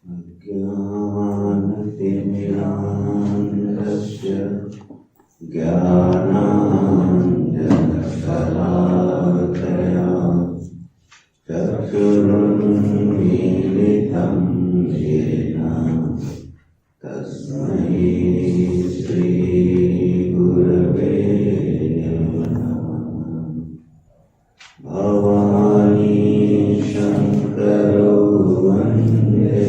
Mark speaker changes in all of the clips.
Speaker 1: अज्ञानतिमिरान्धस्य ज्ञानाञ्जनशलाकया चक्षुरुन्मीलितं येन तस्मै श्रीगुरवे नमः। भवानी शङ्करो वन्दे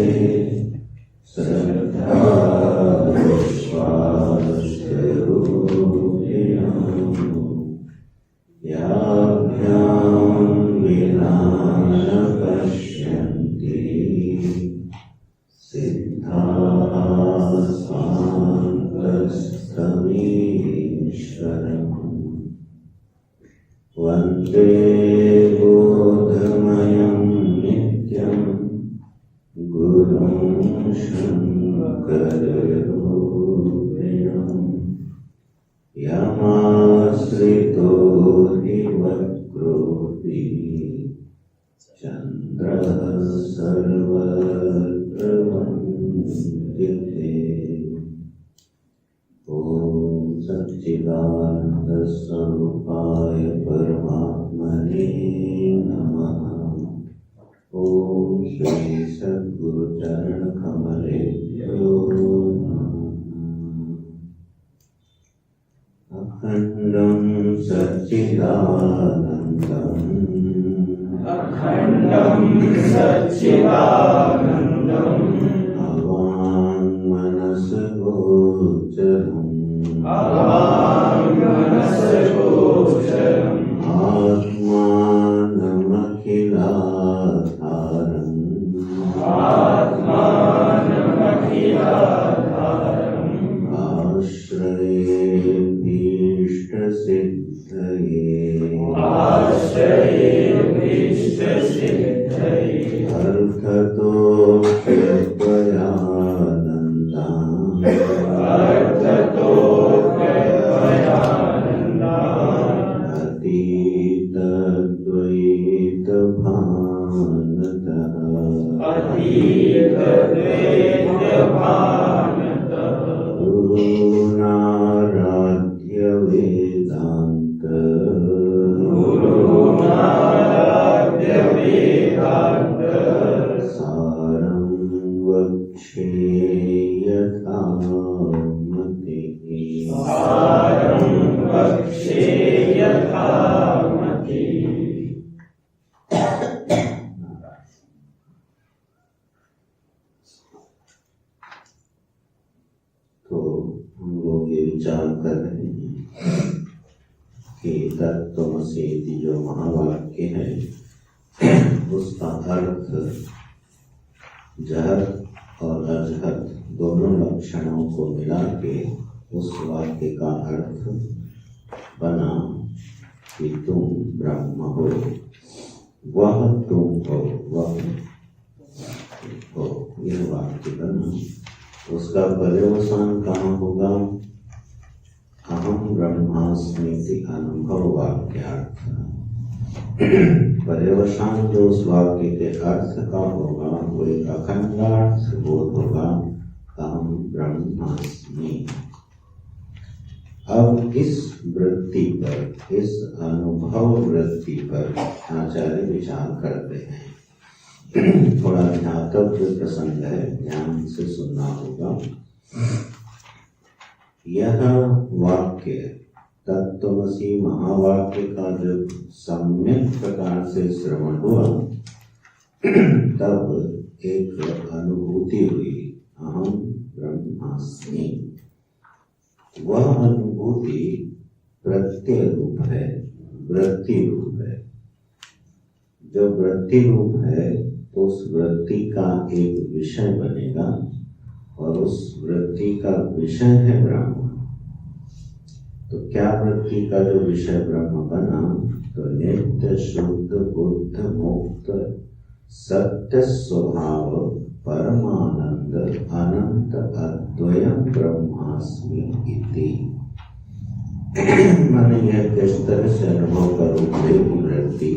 Speaker 1: श्रद्धा विश्वासरूपिणः याभ्यां विना न पश्यन्ति सिद्धाः स्वान्तस्तमीश्वरम् वन्दे बोधमयं नित्यं गुरुं शङ्कररूपिणम् यमाश्रितो हि वक्रोऽपि चन्द्रः सर्वत्र वन्द्यते। ॐ सच्चिदानन्दस्वरूपाय परमात्मने नमः। ॐ श्री सद्गुरुचरणकमलेभ्यो नमः। अखण्डं सच्चिदानन्दम् अवाङ्मनसगोचरम् आत्मानमखिलाधारम् आश्रयेभीष्टसिद्धये अर्थतो गुरुनाराध्य वेदांत सारं वक्षे यथामति। तो हम लोग ये विचार कर रहे हैं कि तत्त्वमसि जो महावाक्य है उसका अर्थ जहत और अजहत दोनों लक्षणों को मिला के उस वाक्य का अर्थ बना कि तुम ब्रह्म हो, वह तुम हो, वह हो, यह वाक्य बना। उसका पर्यवसान कहाँ होगा? अहम ब्रह्मास्मीति अनुभव वाक्यार्थ। पर्यवसान जो उस वाक्य के अर्थ का होगा वो एक अखंडार्थ बोध होगा, अहम ब्रह्मास्मि। अब इस वृत्ति पर, इस अनुभव वृत्ति पर आचार्य विचार करते हैं। थोड़ा ध्यातव्य प्रसंग है, ध्यान से सुनना होगा। यह वाक्य तत्त्वमसि महावाक्य का जब सम्यक प्रकार से श्रवण हुआ तब एक अनुभूति हुई, अहम ब्रह्मास्मि। वह अनुभूति प्रत्यय रूप है, वृत्ति रूप है। जब वृत्ति रूप है तो उस वृत्ति का एक विषय बनेगा और उस वृत्ति का विषय है ब्रह्म। तो क्या वृत्ति का जो विषय ब्रह्म बना? तो नित्य शुद्ध बुद्ध मुक्त सत्य स्वभाव परमानंद अनंत अद्वयं ब्रह्मास्मि इति। मैंने यह किस तरह से अनुभव करूँ वृत्ति,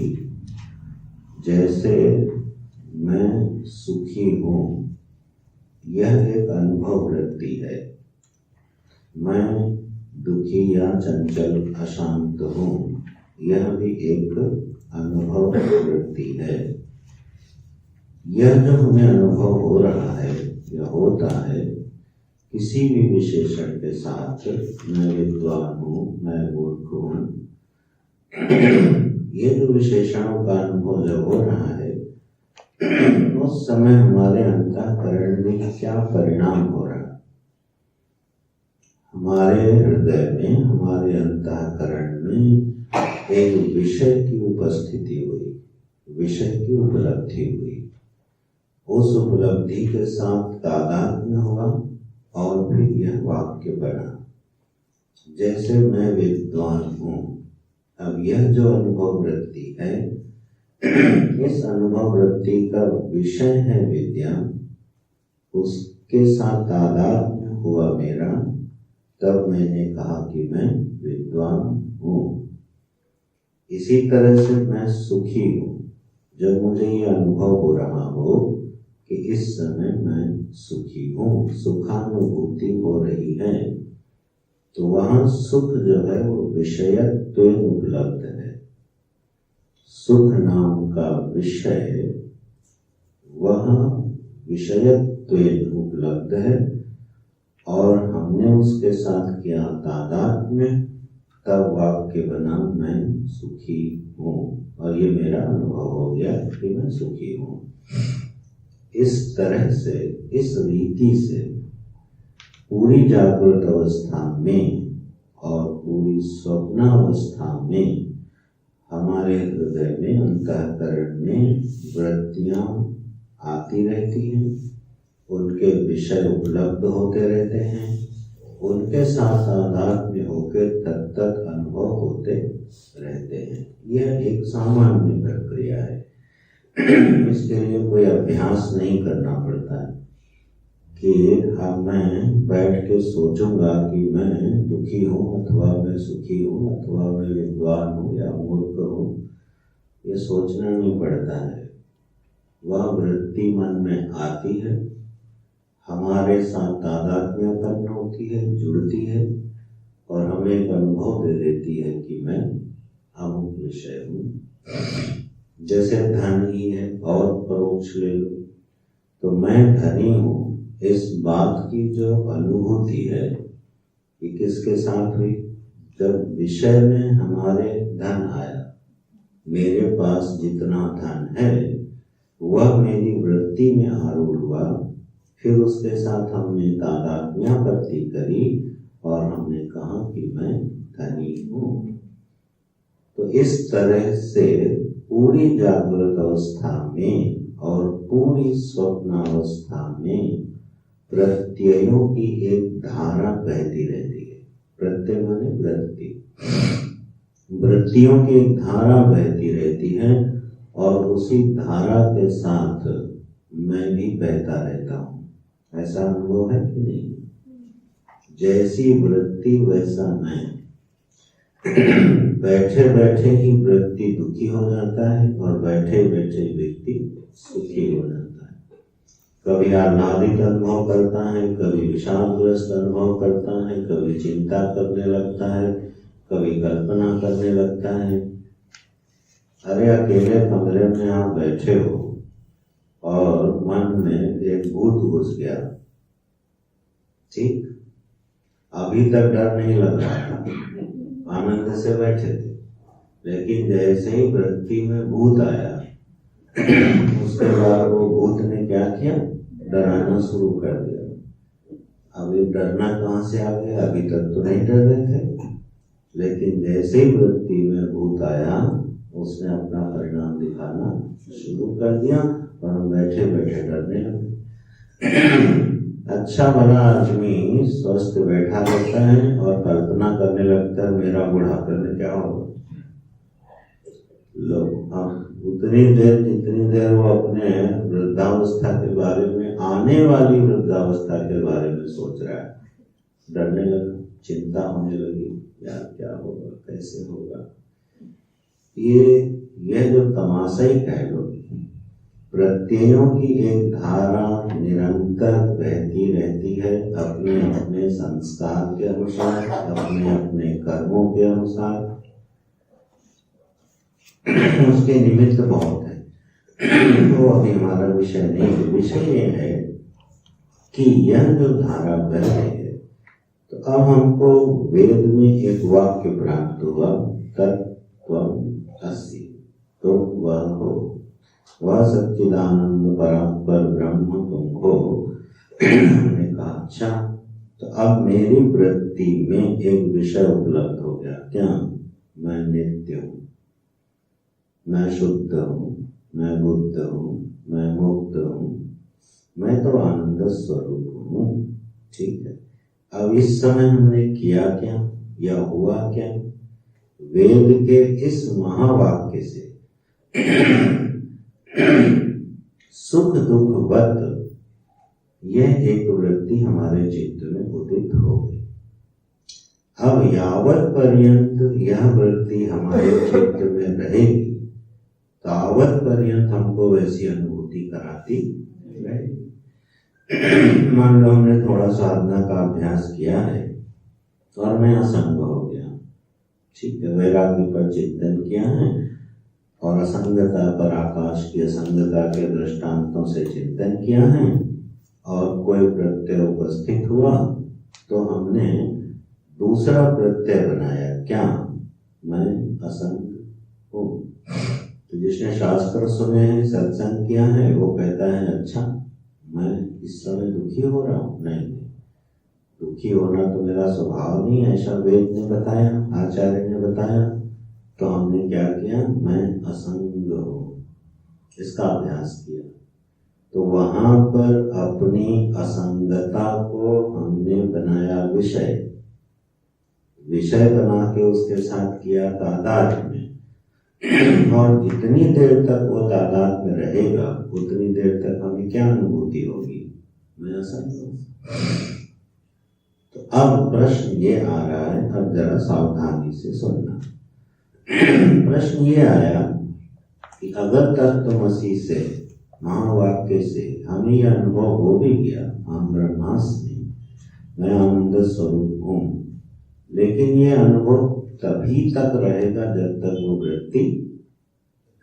Speaker 1: जैसे मैं सुखी हूँ यह एक अनुभव वृत्ति है। मैं दुखी या चंचल अशांत हूँ, यह भी एक अनुभव वृत्ति है। यह जो हमें अनुभव हो रहा है, यह होता है किसी भी विशेषण के साथ। मैं विद्वान हूँ, मैं मूर्ख हूँ, ये जो विशेषणों का अनुभव जब हो रहा है, उस समय हमारे अंतःकरण में क्या परिणाम हो रहा है। हमारे हृदय में, हमारे अंतःकरण में एक विषय की उपस्थिति हुई, विषय की उपलब्धि हुई। उस उपलब्धि के साथ तादात्म्य हुआ और फिर यह वाक्य बना, जैसे मैं विद्वान हूँ। अब यह जो अनुभव वृत्ति है, इस अनुभव वृत्ति का विषय है विद्या, उसके साथ तादात्म्य हुआ मेरा, तब मैंने कहा कि मैं विद्वान हूँ। इसी तरह से मैं सुखी हूँ। जब मुझे ये अनुभव हो रहा हो कि इस समय मैं सुखी हूँ, सुखानुभूति हो रही है, तो वहाँ सुख जो है वो विषयत्व उपलब्ध है। सुख नाम का विषय वह विषयत्व उपलब्ध है और हमने उसके साथ किया तादात्म्य, तब वाक्य बना मैं सुखी हूँ और ये मेरा अनुभव हो गया कि मैं सुखी हूँ। इस तरह से, इस रीति से पूरी जागृत अवस्था में और पूरी स्वप्नावस्था में हमारे हृदय में, अंतःकरण में वृत्तियां आती रहती हैं, उनके विषय उपलब्ध होते रहते हैं, उनके साथ तादात्म्य होकर तत्त अनुभव होते रहते हैं। यह एक सामान्य प्रक्रिया है। इसके लिए कोई अभ्यास नहीं करना पड़ता है कि अब मैं बैठ के सोचूंगा कि मैं दुखी हूँ अथवा मैं सुखी हूँ अथवा मैं विद्वान हूँ या मूर्ख हूँ। ये सोचना नहीं पड़ता है। वह वृत्ति मन में आती है, हमारे साथ तादात्म्यपन्न होती है, जुड़ती है और हमें एक अनुभव दे देती है कि मैं अमुक विषय हूँ। जैसे धन ही है और परोक्ष ले लो, तो मैं धनी हूँ, इस बात की जो अनुभूति है ये किसके साथ हुई? जब विषय में हमारे धन आया, मेरे पास जितना धन है वह मेरी वृत्ति में आरूढ़ हुआ, फिर उसके साथ हमने तादात्म्यापत्ति करी और हमने कहा कि मैं धनी हूँ। तो इस तरह से पूरी जागृत अवस्था में और पूरी स्वप्नावस्था में प्रत्ययों की एक धारा बहती रहती है। प्रत्यय माने वृत्ति, वृत्तियों की एक धारा बहती रहती है और उसी धारा के साथ मैं भी बहता रहता हूँ। ऐसा अनुभव है कि नहीं? जैसी वृत्ति वैसा मैं। बैठे बैठे ही वृत्ति दुखी हो जाता है और बैठे बैठे व्यक्ति सुखी हो जाता है। कभी आह्लादित अनुभव करता है, कभी विषादग्रस्त अनुभव करता है, कभी चिंता करने लगता है, कभी कल्पना करने लगता है। अरे अकेले कमरे में आप बैठे हो और मन में एक भूत घुस गया, ठीक, अभी तक डर नहीं लग रहा था, आनंद से बैठे थे, लेकिन जैसे ही वृत्ति में भूत आया उसके बाद वो भूत ने क्या किया? डराना शुरू कर दिया। अभी डरना कहाँ से आ गया? अभी तक तो नहीं डर रहे थे, लेकिन जैसे ही वृत्ति में भूत आया उसने अपना परिणाम दिखाना शुरू कर दिया और हम बैठे बैठे डरने लगे। अच्छा भला आदमी स्वस्थ बैठा रहता है और कल्पना करने लगता है मेरा बुढ़ापे में क्या होगा। लोग अब उतनी देर जितनी देर वो अपने वृद्धावस्था के बारे में, आने वाली वृद्धावस्था के बारे में सोच रहा है, डरने लगा, चिंता होने लगी, यार क्या होगा, कैसे होगा। ये जो तमाशा ही कह लो, प्रत्ययों की एक धारा निरंतर बहती रहती है, अपने अपने संस्कार के अनुसार, अपने अपने कर्मों के अनुसार। उसके निमित्त बहुत है, वो अभी हमारा विषय नहीं है। विषय ये है कि यह जो धारा बह रही है, तो अब हमको वेद में एक वाक्य प्राप्त हुआ, तत्त्वम् असि, तो वह हो, वह सच्चिदानंद परात्पर ब्रह्म तुम हो। हमने कहा अच्छा, तो अब मेरी वृत्ति में एक विषय उपलब्ध हो गया। क्या? मैं नित्य हूँ, मैं शुद्ध हूँ, मैं बुद्ध हूँ, मैं मुक्त हूँ, मैं तो आनंद स्वरूप हूँ। ठीक है, अब इस समय हमने किया क्या या हुआ क्या? वेद के इस महावाक्य से सुख दुख वत यह एक वृत्ति हमारे चित्त में उदित हो गई। अब यावत पर्यंत यह वृत्ति हमारे चित्त में रहेगी, तावत पर्यंत हमको वैसी अनुभूति कराती रहेगी। मान लो हमने थोड़ा साधना का अभ्यास किया है और मैं असंग हो गया, ठीक है, वैराग्य पर चिंतन किया है और असंगता पर, आकाश की असंगता के दृष्टांतों से चिंतन किया है, और कोई प्रत्यय उपस्थित हुआ तो हमने दूसरा प्रत्यय बनाया। क्या? मैं असंग हूँ। तो जिसने शास्त्र सुने हैं, सत्संग किया है, वो कहता है अच्छा मैं इस समय दुखी हो रहा हूँ। नहीं, दुखी होना तो मेरा स्वभाव नहीं है, ऐसा वेद ने बताया, आचार्य ने बताया। तो हमने क्या किया? मैं असंग हूँ, इसका अभ्यास किया। तो वहां पर अपनी असंगता को हमने बनाया विषय, विषय बना के उसके साथ किया तादाद में, और जितनी देर तक वो तादाद में रहेगा उतनी देर तक हमें क्या अनुभूति होगी? मैं असंग हूँ। तो अब प्रश्न ये आ रहा है, अब जरा सावधानी से सुनना। प्रश्न ये आया कि अगर तत्त्वमसि से, महावाक्य से हमें यह अनुभव हो भी गया, हम ब्रह्मास्मि, मैं आनंद स्वरूप हूँ, लेकिन ये अनुभव तभी तक रहेगा जब तक वो वृत्ति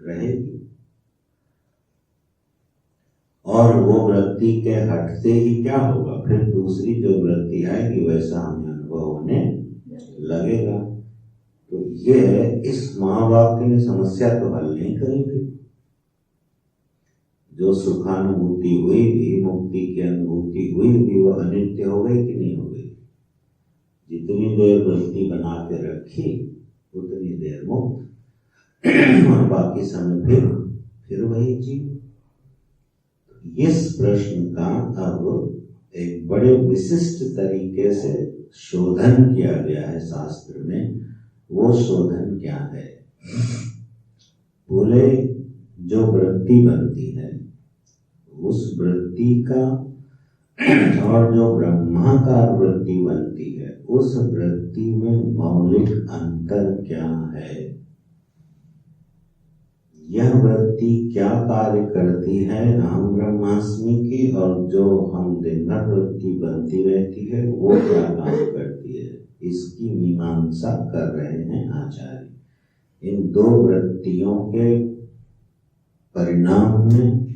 Speaker 1: रहेगी, और वो वृत्ति के हटते ही क्या होगा? फिर दूसरी जो वृत्ति आएगी वैसा हमें अनुभव होने लगेगा। तो ये इस महावाक्य ने समस्या तो हल नहीं करी थी। जो सुखानुभूति हुई भी, मुक्ति की अनुभूति हुई भी, वो अनित्य हो गई कि नहीं हो गई? जितनी देर वृत्ति बना के रखी उतनी देर मुक्त, और बाकी समय फिर वही जीव। इस प्रश्न का अब एक बड़े विशिष्ट तरीके से शोधन किया गया है शास्त्र में। वो शोधन क्या है? बोले जो वृत्ति बनती है उस वृत्ति का, और जो ब्रह्माकार वृत्ति बनती है उस वृत्ति में मौलिक अंतर क्या है? यह वृत्ति क्या कार्य करती है अहम ब्रह्मास्मि की, और जो हम दिन भर वृत्ति बनती रहती है वो क्या काम करती है? इसकी मीमांसा कर रहे हैं आचार्य। इन दो वृत्तियों के परिणाम में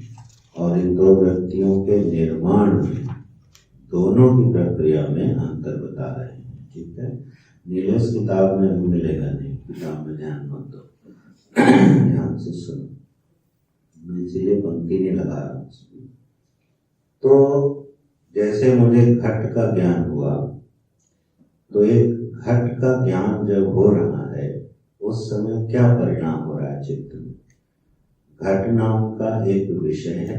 Speaker 1: और इन दो वृत्तियों के निर्माण में, दोनों की प्रक्रिया में अंतर बता रहे हैं। ठीक है, नीलेश किताब में अभी मिलेगा नहीं, किताब में ध्यान मत दो, ध्यान से सुनो, मैं इसलिए पंक्ति नहीं लगा रहा हूँ। तो जैसे मुझे घट का ज्ञान हुआ, तो एक घट का ज्ञान जब हो रहा है उस समय क्या परिणाम हो रहा है चित्त में? घट नाम का एक विषय है,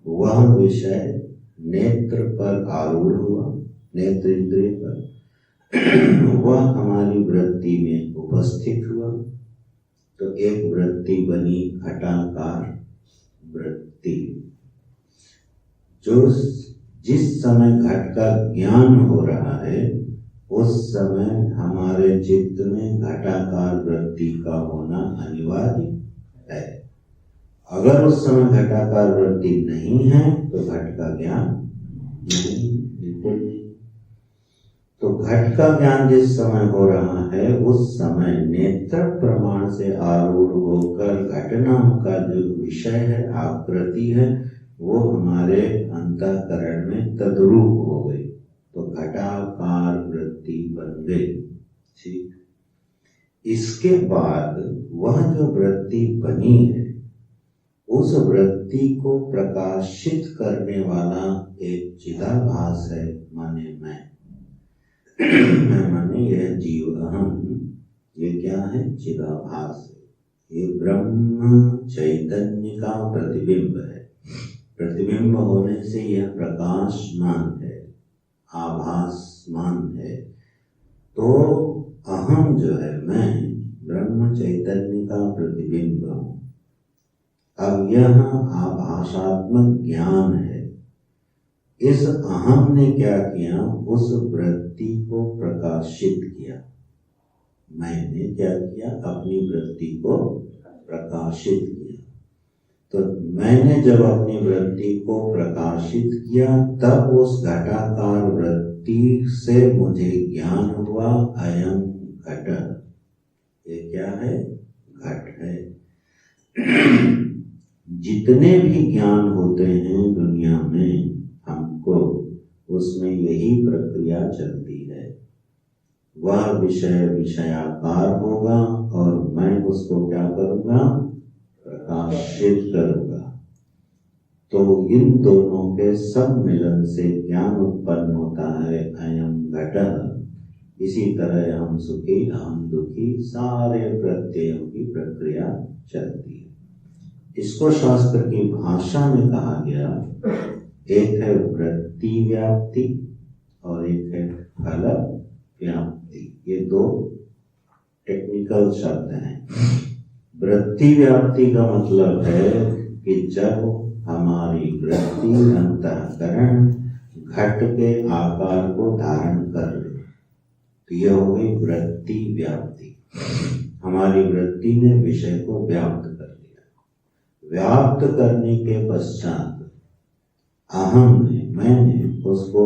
Speaker 1: वह विषय नेत्र पर आरूढ़ हुआ, नेत्र इंद्रिय पर, वह हमारी वृत्ति में उपस्थित हुआ, तो एक वृत्ति बनी घटाकार वृत्ति। जो जिस समय घट का ज्ञान हो रहा है उस समय हमारे चित्त में घटाकार वृत्ति का होना अनिवार्य है। अगर उस समय घटाकार वृत्ति नहीं है तो घट का ज्ञान नहीं, बिल्कुल नहीं। तो घट का ज्ञान जिस समय हो रहा है उस समय नेत्र प्रमाण से आरूढ़ होकर घटना का जो विषय है, आकृति है, वो हमारे अंतःकरण में तद्रूप हो गई, तो घटाकार वृत्ति बन गई। ठीक, इसके बाद वह जो वृत्ति बनी है उस वृत्ति को प्रकाशित करने वाला एक चिदाभास है, माने मैं माने यह जीव अहम, ये क्या है? चिदाभास है। ये ब्रह्म चैतन्य का प्रतिबिंब है। प्रतिबिंब होने से यह प्रकाशमान है, आभासमान है। तो अहम जो है, मैं ब्रह्म चैतन्य का प्रतिबिंब हूँ। अब यह आभासात्मक ज्ञान है। इस अहम ने क्या किया? उस वृत्ति को प्रकाशित किया। मैंने क्या किया? अपनी वृत्ति को प्रकाशित किया। तो मैंने जब अपनी वृत्ति को प्रकाशित किया तब उस घटाकार वृत्ति से मुझे ज्ञान हुआ, अयम घट। ये क्या है? घट है। जितने भी ज्ञान होते हैं दुनिया में हमको, उसमें यही प्रक्रिया चलती है। वह विषय विषयाकार होगा और मैं उसको क्या करूँगा? प्रकाशित करूँगा। तो इन दोनों के सम्मिलन से ज्ञान उत्पन्न होता है, अयम घट। इसी तरह हम सुखी, हम दुखी, सारे प्रत्ययों की प्रक्रिया चलती है। इसको शास्त्र की भाषा में कहा गया, एक है वृत्ति व्याप्ति और एक है फल व्याप्ति। ये दो टेक्निकल शब्द हैं। वृत्ति व्याप्ति का मतलब है कि जब हमारी वृत्ति अंतःकरण घट के आकार को धारण कर ले, तो यह हो गई वृत्ति व्याप्ति। हमारी वृत्ति ने विषय को व्याप्त कर लिया। व्याप्त करने के पश्चात अहम ने, मैंने उसको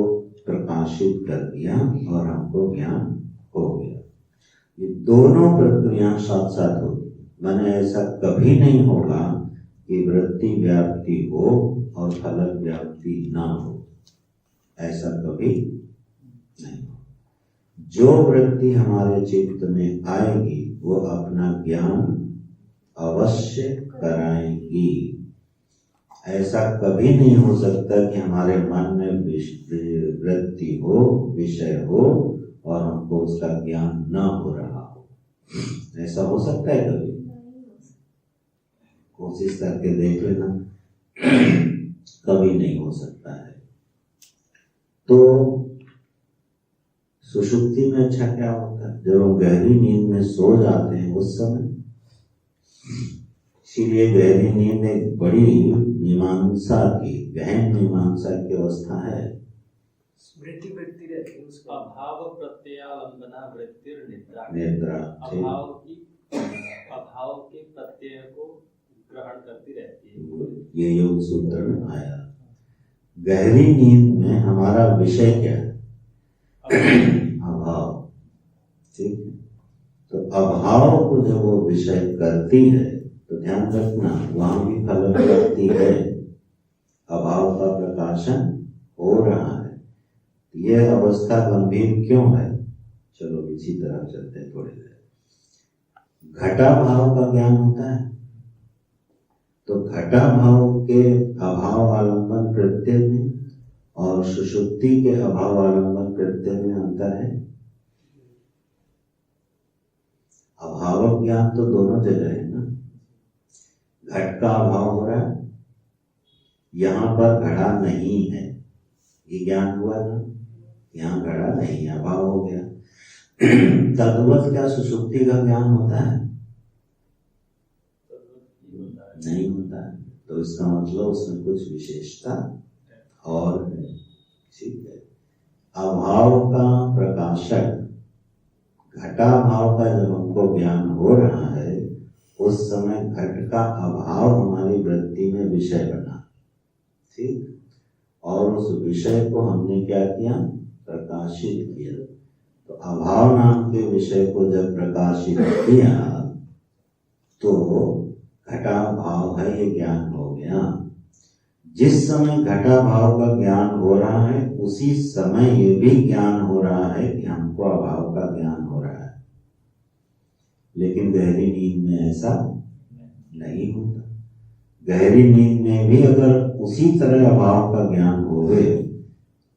Speaker 1: प्रकाशित कर दिया और हमको ज्ञान हो गया। ये दोनों प्रक्रिया साथ साथ होती। माने ऐसा कभी नहीं होगा कि वृत्ति व्याप्ति हो और फलक व्याप्ति ना हो, ऐसा कभी नहीं हो। जो वृत्ति हमारे चित्त में आएगी वो अपना ज्ञान अवश्य कराएगी। ऐसा कभी नहीं हो सकता कि हमारे मन में वृत्ति हो, विषय हो और हमको उसका ज्ञान न हो रहा हो। ऐसा हो सकता है कभी? कोशिश करके देख लेना। कभी नहीं हो सकता है। तो सुषुप्ति में अच्छा क्या होता है? जब हम गहरी नींद में सो जाते हैं उस समय, इसीलिए गहरी नींद एक बड़ी मीमांसा की, गहन मीमांसा की अवस्था है।
Speaker 2: स्मृति वृत्ति रहती है उसका। अभाव प्रत्ययालंबना वृत्तिर निद्रा।
Speaker 1: निद्रा
Speaker 2: अभाव के प्रत्यय को ग्रहण करती रहती है।
Speaker 1: ये योग सूत्र में आया। गहरी नींद में हमारा विषय क्या है? अभाव। ठीक है। तो अभाव को जब वो विषय करती है तो ध्यान रखना, वहां भी फलक व्याप्ति है। अभाव का प्रकाशन हो रहा है। यह अवस्था गंभीर क्यों है? चलो इसी तरह चलते हैं थोड़ी देर। घटा भाव का ज्ञान होता है, तो घटा भाव के अभाव आलंबन प्रत्यय में और सुषुप्ति के अभाव आलंबन प्रत्यय में अंतर है। अभाव ज्ञान तो दोनों जगह है ना। घट का अभाव हो रहा है, यहाँ पर घड़ा नहीं है, ये ज्ञान हुआ ना। यहाँ घड़ा नहीं, अभाव हो गया। तद्वत क्या सुषुप्ति का ज्ञान होता है? नहीं होता है। तो इसका मतलब उसमें कुछ विशेषता और है। ठीक है। अभाव का प्रकाशक घटा भाव का जब हमको ज्ञान हो रहा है, उस समय घट का अभाव हमारी हमारी वृत्ति में विषय बना, ठीक, और उस विषय को हमने क्या किया, प्रकाशित किया। तो अभाव नाम के विषय को जब प्रकाशित किया तो घटा भाव है, ये ज्ञान हो गया। जिस समय घटा भाव का ज्ञान हो रहा है उसी समय ये भी ज्ञान हो रहा है कि हमको अभाव का ज्ञान हो रहा है। लेकिन गहरी नींद में ऐसा नहीं होता। गहरी नींद में भी अगर उसी तरह अभाव का ज्ञान होवे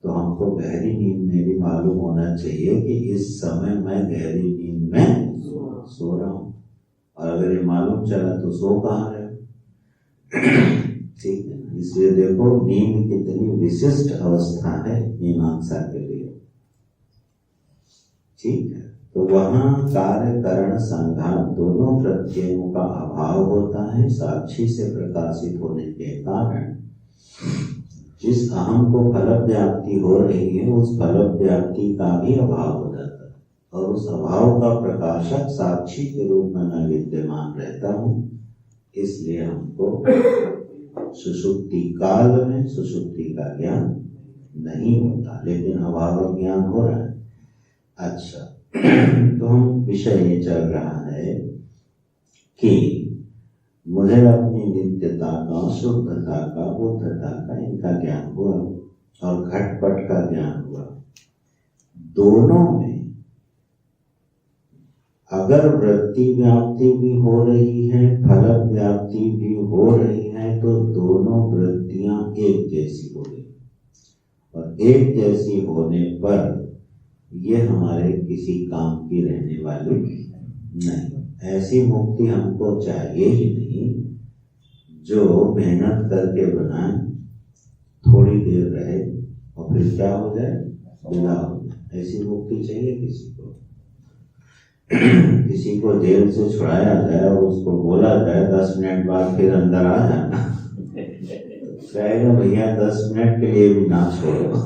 Speaker 1: तो हमको गहरी नींद में भी मालूम होना चाहिए कि इस समय मैं गहरी नींद में सो रहा हूँ। और अगर ये मालूम चला तो सो कहाँ रहे, ठीक है। इसलिए देखो नींद कितनी विशिष्ट अवस्था है मीमांसा के लिए, ठीक है। तो वहाँ कार्य करण संघात दोनों प्रत्ययों का अभाव होता है। साक्षी से प्रकाशित होने के कारण जिस अहम को फल व्याप्ति हो रही है उस फल व्याप्ति का भी अभाव हो जाता है, और उस अभाव का प्रकाशक साक्षी के रूप में मैं विद्यमान रहता हूँ। इसलिए हमको सुषुप्ति काल में सुषुप्ति का ज्ञान नहीं होता, लेकिन अभाव ज्ञान हो रहा है। अच्छा, तो हम विषय ये चल रहा है कि मुझे अपनी नित्यता का, शुद्धता का, बुद्धता का, इनका ज्ञान हुआ और घटपट का ज्ञान हुआ। दोनों में अगर वृत्ति व्याप्ति भी हो रही है, फल व्याप्ति भी हो रही है, तो दोनों वृत्तियां एक जैसी हो गई। और एक जैसी होने पर ये हमारे किसी काम की रहने वाली नहीं। ऐसी मुक्ति हमको चाहिए ही नहीं जो मेहनत करके बनाए, थोड़ी देर रहे और फिर क्या हो जाए, विदा हो जाए। ऐसी मुक्ति चाहिए किसी को? किसी को जेल से छुड़ाया जाए और उसको बोला जाए 10 मिनट बाद फिर अंदर आ जाना, कहेगा भैया 10 मिनट के लिए भी ना छोड़ो।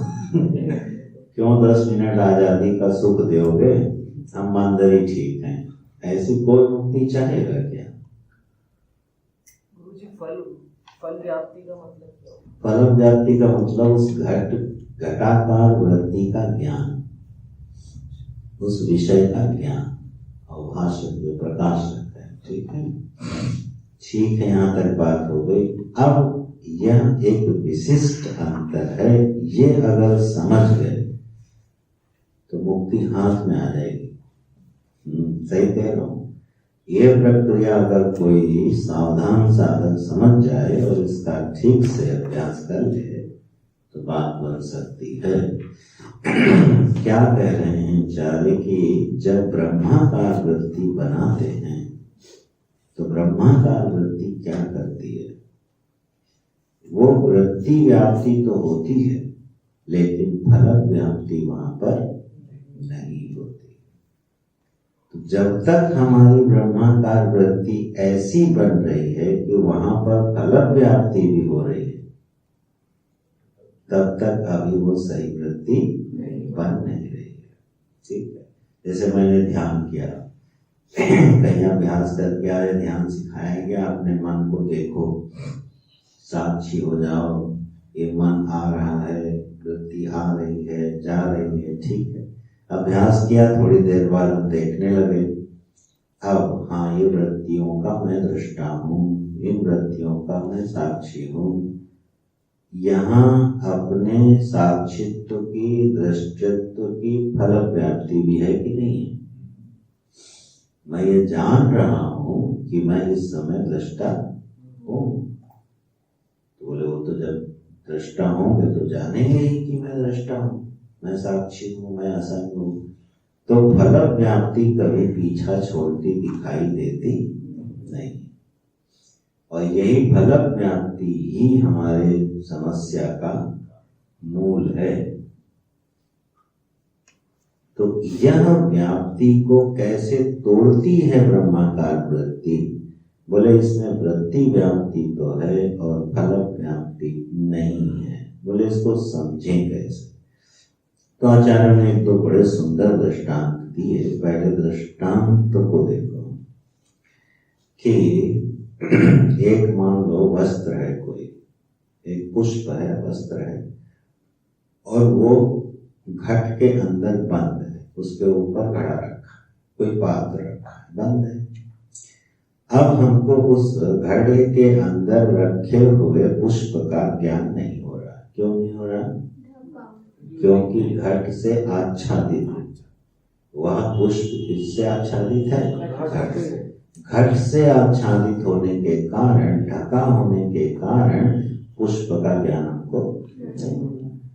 Speaker 1: क्यों 10 मिनट आजादी का सुख दोगे, हम अंदर ही ठीक हैं। ऐसी कोई मुक्ति चाहेगा क्या?
Speaker 2: गुरुजी, फल व्याप्ति का मतलब क्या?
Speaker 1: फल व्याप्ति का मतलब उस घटाकार वृत्ति का ज्ञान, उस विषय का ज्ञान, अवभाषक जो प्रकाशक है, ठीक है। ठीक है, यहाँ तक बात हो गई। अब यह एक विशिष्ट अंतर है, ये अगर समझ गए तो मुक्ति हाथ में आ जाएगी। सही कह रहा हूँ। ये प्रक्रिया अगर कोई सावधान साधक समझ जाए और इसका ठीक से अभ्यास कर ले तो बात बन सकती है। क्या कह रहे हैं आचार्य कि जब ब्रह्माकार वृत्ति बनाते हैं तो ब्रह्माकार वृत्ति क्या करती है? वो वृत्ति व्याप्ति तो होती है लेकिन फल व्याप्ति वहां पर नहीं होती। तो जब तक हमारी ब्रह्माकार वृत्ति ऐसी बन रही है कि वहां पर फल व्याप्ति भी हो रही है, तब तक अभी वो सही वृत्ति बन नहीं रही है, ठीक है। जैसे मैंने ध्यान किया, कहीं अभ्यास करके आए, ध्यान सिखाया गया, अपने मन को देखो, साक्षी हो जाओ, ये मन आ रहा है, वृत्ति आ रही है, जा रही है, ठीक है। अभ्यास किया, थोड़ी देर बाद हम देखने लगे, अब हाँ, ये वृत्तियों का मैं दृष्टा हूँ, इन वृत्तियों का मैं साक्षी हूँ। यहाँ अपने साक्षित्व की, दृष्टित्व की फल व्याप्ति भी है कि नहीं है? मैं ये जान रहा हूँ कि मैं इस समय दृष्टा हूँ। तो बोले वो तो जब दृष्टा होंगे तो जानेंगे ही कि मैं दृष्टा हूँ, मैं साक्षी हूँ, मैं असंग हूँ। तो फल व्याप्ति कभी पीछा छोड़ती दिखाई देती नहीं। और यही फल व्याप्ति ही हमारे समस्या का मूल है। तो यह व्याप्ति को कैसे तोड़ती है ब्रह्माकार वृत्ति? बोले इसमें वृत्ति व्याप्ति तो है और फल व्याप्ति नहीं है। बोले इसको समझें कैसे? तो आचार्य ने एक तो बड़े सुंदर दृष्टांत दिए। पहले दृष्टांत को देखो कि एक मान लो वस्त्र है, कोई एक पुष्प है, वस्त्र है, और वो घट के अंदर बंद है, उसके ऊपर घड़ा रखा, कोई पात्र रखा है, बंद है। अब हमको उस घड़े के अंदर रखे हुए पुष्प का ज्ञान नहीं हो रहा। क्यों नहीं हो रहा? क्योंकि घट से आच्छादित है। वह पुष्प किससे आच्छादित है? घट से। घट से आच्छादित होने के कारण, ढका होने के कारण पुष्प का ज्ञान हमको नहीं।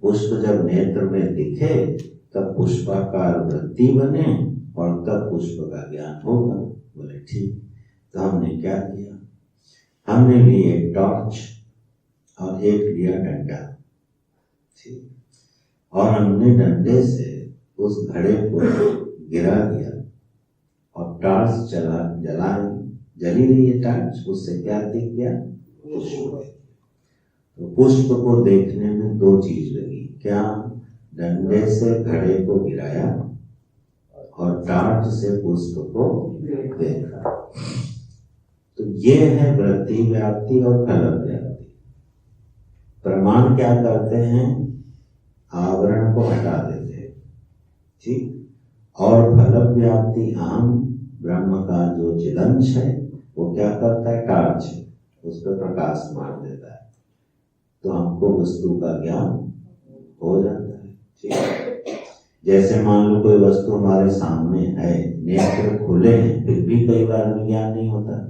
Speaker 1: पुष्प जब नेत्र में दिखे तब पुष्पाकार वृत्ति बने और तब पुष्प का ज्ञान होगा। बोले ठीक। तो हमने क्या किया? हमने ली एक टॉर्च और एक लिया डंडा, ठीक, और हमने डंडे से उस घड़े को गिरा दिया और टॉर्च जलाई, जली रही है टॉर्च, उससे क्या दिख गया? पुष्प। तो पुष्प को देखने में दो चीज लगी। क्या? डंडे से घड़े को गिराया और टॉर्च से पुष्प को देखा। तो ये है वृत्ति व्याप्ति और फल व्याप्ति। प्रमाण क्या करते हैं? आवरण को हटा देते हैं, ठीक। और फल व्याप्ति आम ब्रह्म का जो चिदंश है वो क्या करता है? टॉर्च है, उस पर प्रकाश मार देता है, तो हमको वस्तु का ज्ञान हो जाता है, ठीक। जैसे मान लो कोई वस्तु हमारे सामने है, नेत्र खुले हैं, फिर भी कई बार हमें ज्ञान नहीं होता,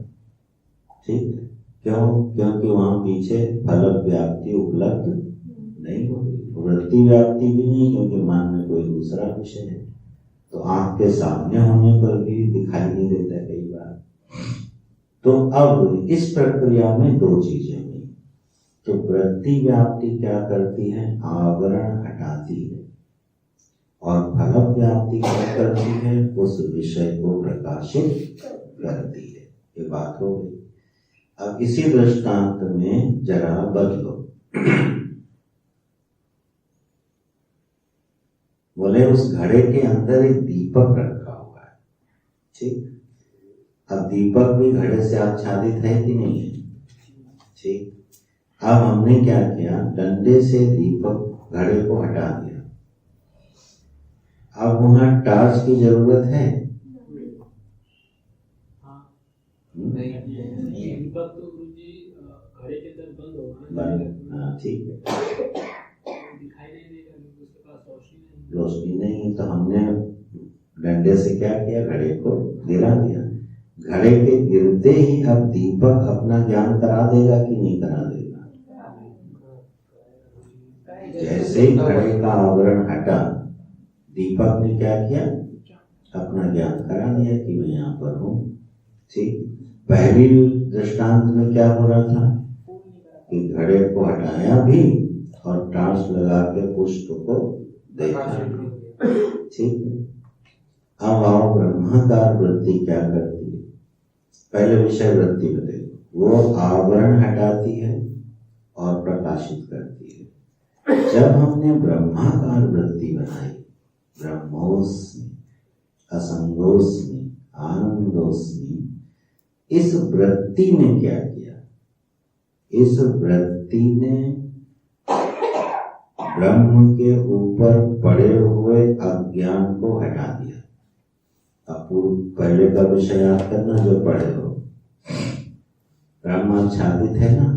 Speaker 1: ठीक। क्यों? क्योंकि वहां पीछे फल व्याप्ति उपलब्ध नहीं होती, वृत्ति व्याप्ति भी नहीं, क्योंकि मन में कोई दूसरा विषय है। तो आंख के सामने होने पर भी दिखाई नहीं देता कई बार। तो अब इस प्रक्रिया में दो चीजें हुई। तो वृत्ति व्याप्ति क्या करती है? आवरण हटाती है। और फल व्याप्ति क्या करती है? उस विषय को प्रकाशित करती है। ये बात हो गई। अब इसी दृष्टांत में जरा बदलो। बोले उस घड़े के अंदर एक दीपक रखा हुआ है, ठीक। अब दीपक भी घड़े से आच्छादित है कि नहीं है? ठीक। अब हमने क्या किया? डंडे से दीपक घड़े को हटा दिया। अब वहां टॉर्च की जरूरत है?
Speaker 2: दीपक तो गुरुजी घड़े के अंदर बंद होगा,
Speaker 1: हाँ ठीक है,
Speaker 2: दिखाई नहीं देगा, उसके पास
Speaker 1: रोशनी नहीं है। तो हमने डंडे से क्या किया? घड़े को गिरा दिया। घड़े के गिरते ही अब दीपक अपना ज्ञान करा देगा कि नहीं करा देगा? जैसे ही घड़े का आवरण हटा, दीपक ने क्या किया? अपना ज्ञान करा दिया कि मैं यहाँ पर हूँ, ठीक। पहली दृष्टांत में क्या हो रहा था कि घड़े को हटाया भी और टॉर्च लगा के पुष्प को देखा, ठीक है। अब आओ ब्रह्माकार वृत्ति क्या करती है? पहले विषय वृत्ति में देखो, वो आवरण हटाती है और प्रकाशित करती है। जब हमने ब्रह्माकार वृत्ति बनाई, ब्रह्मोस्मि असंगोस्मि आनंदोस्मि, इस वृत्ति ने क्या किया? इस वृत्ति ने ब्रह्म के ऊपर पड़े हुए अज्ञान को हटा दिया। अब पहले का विषय याद करना जो पढ़े हो। ब्रह्म आच्छादित है ना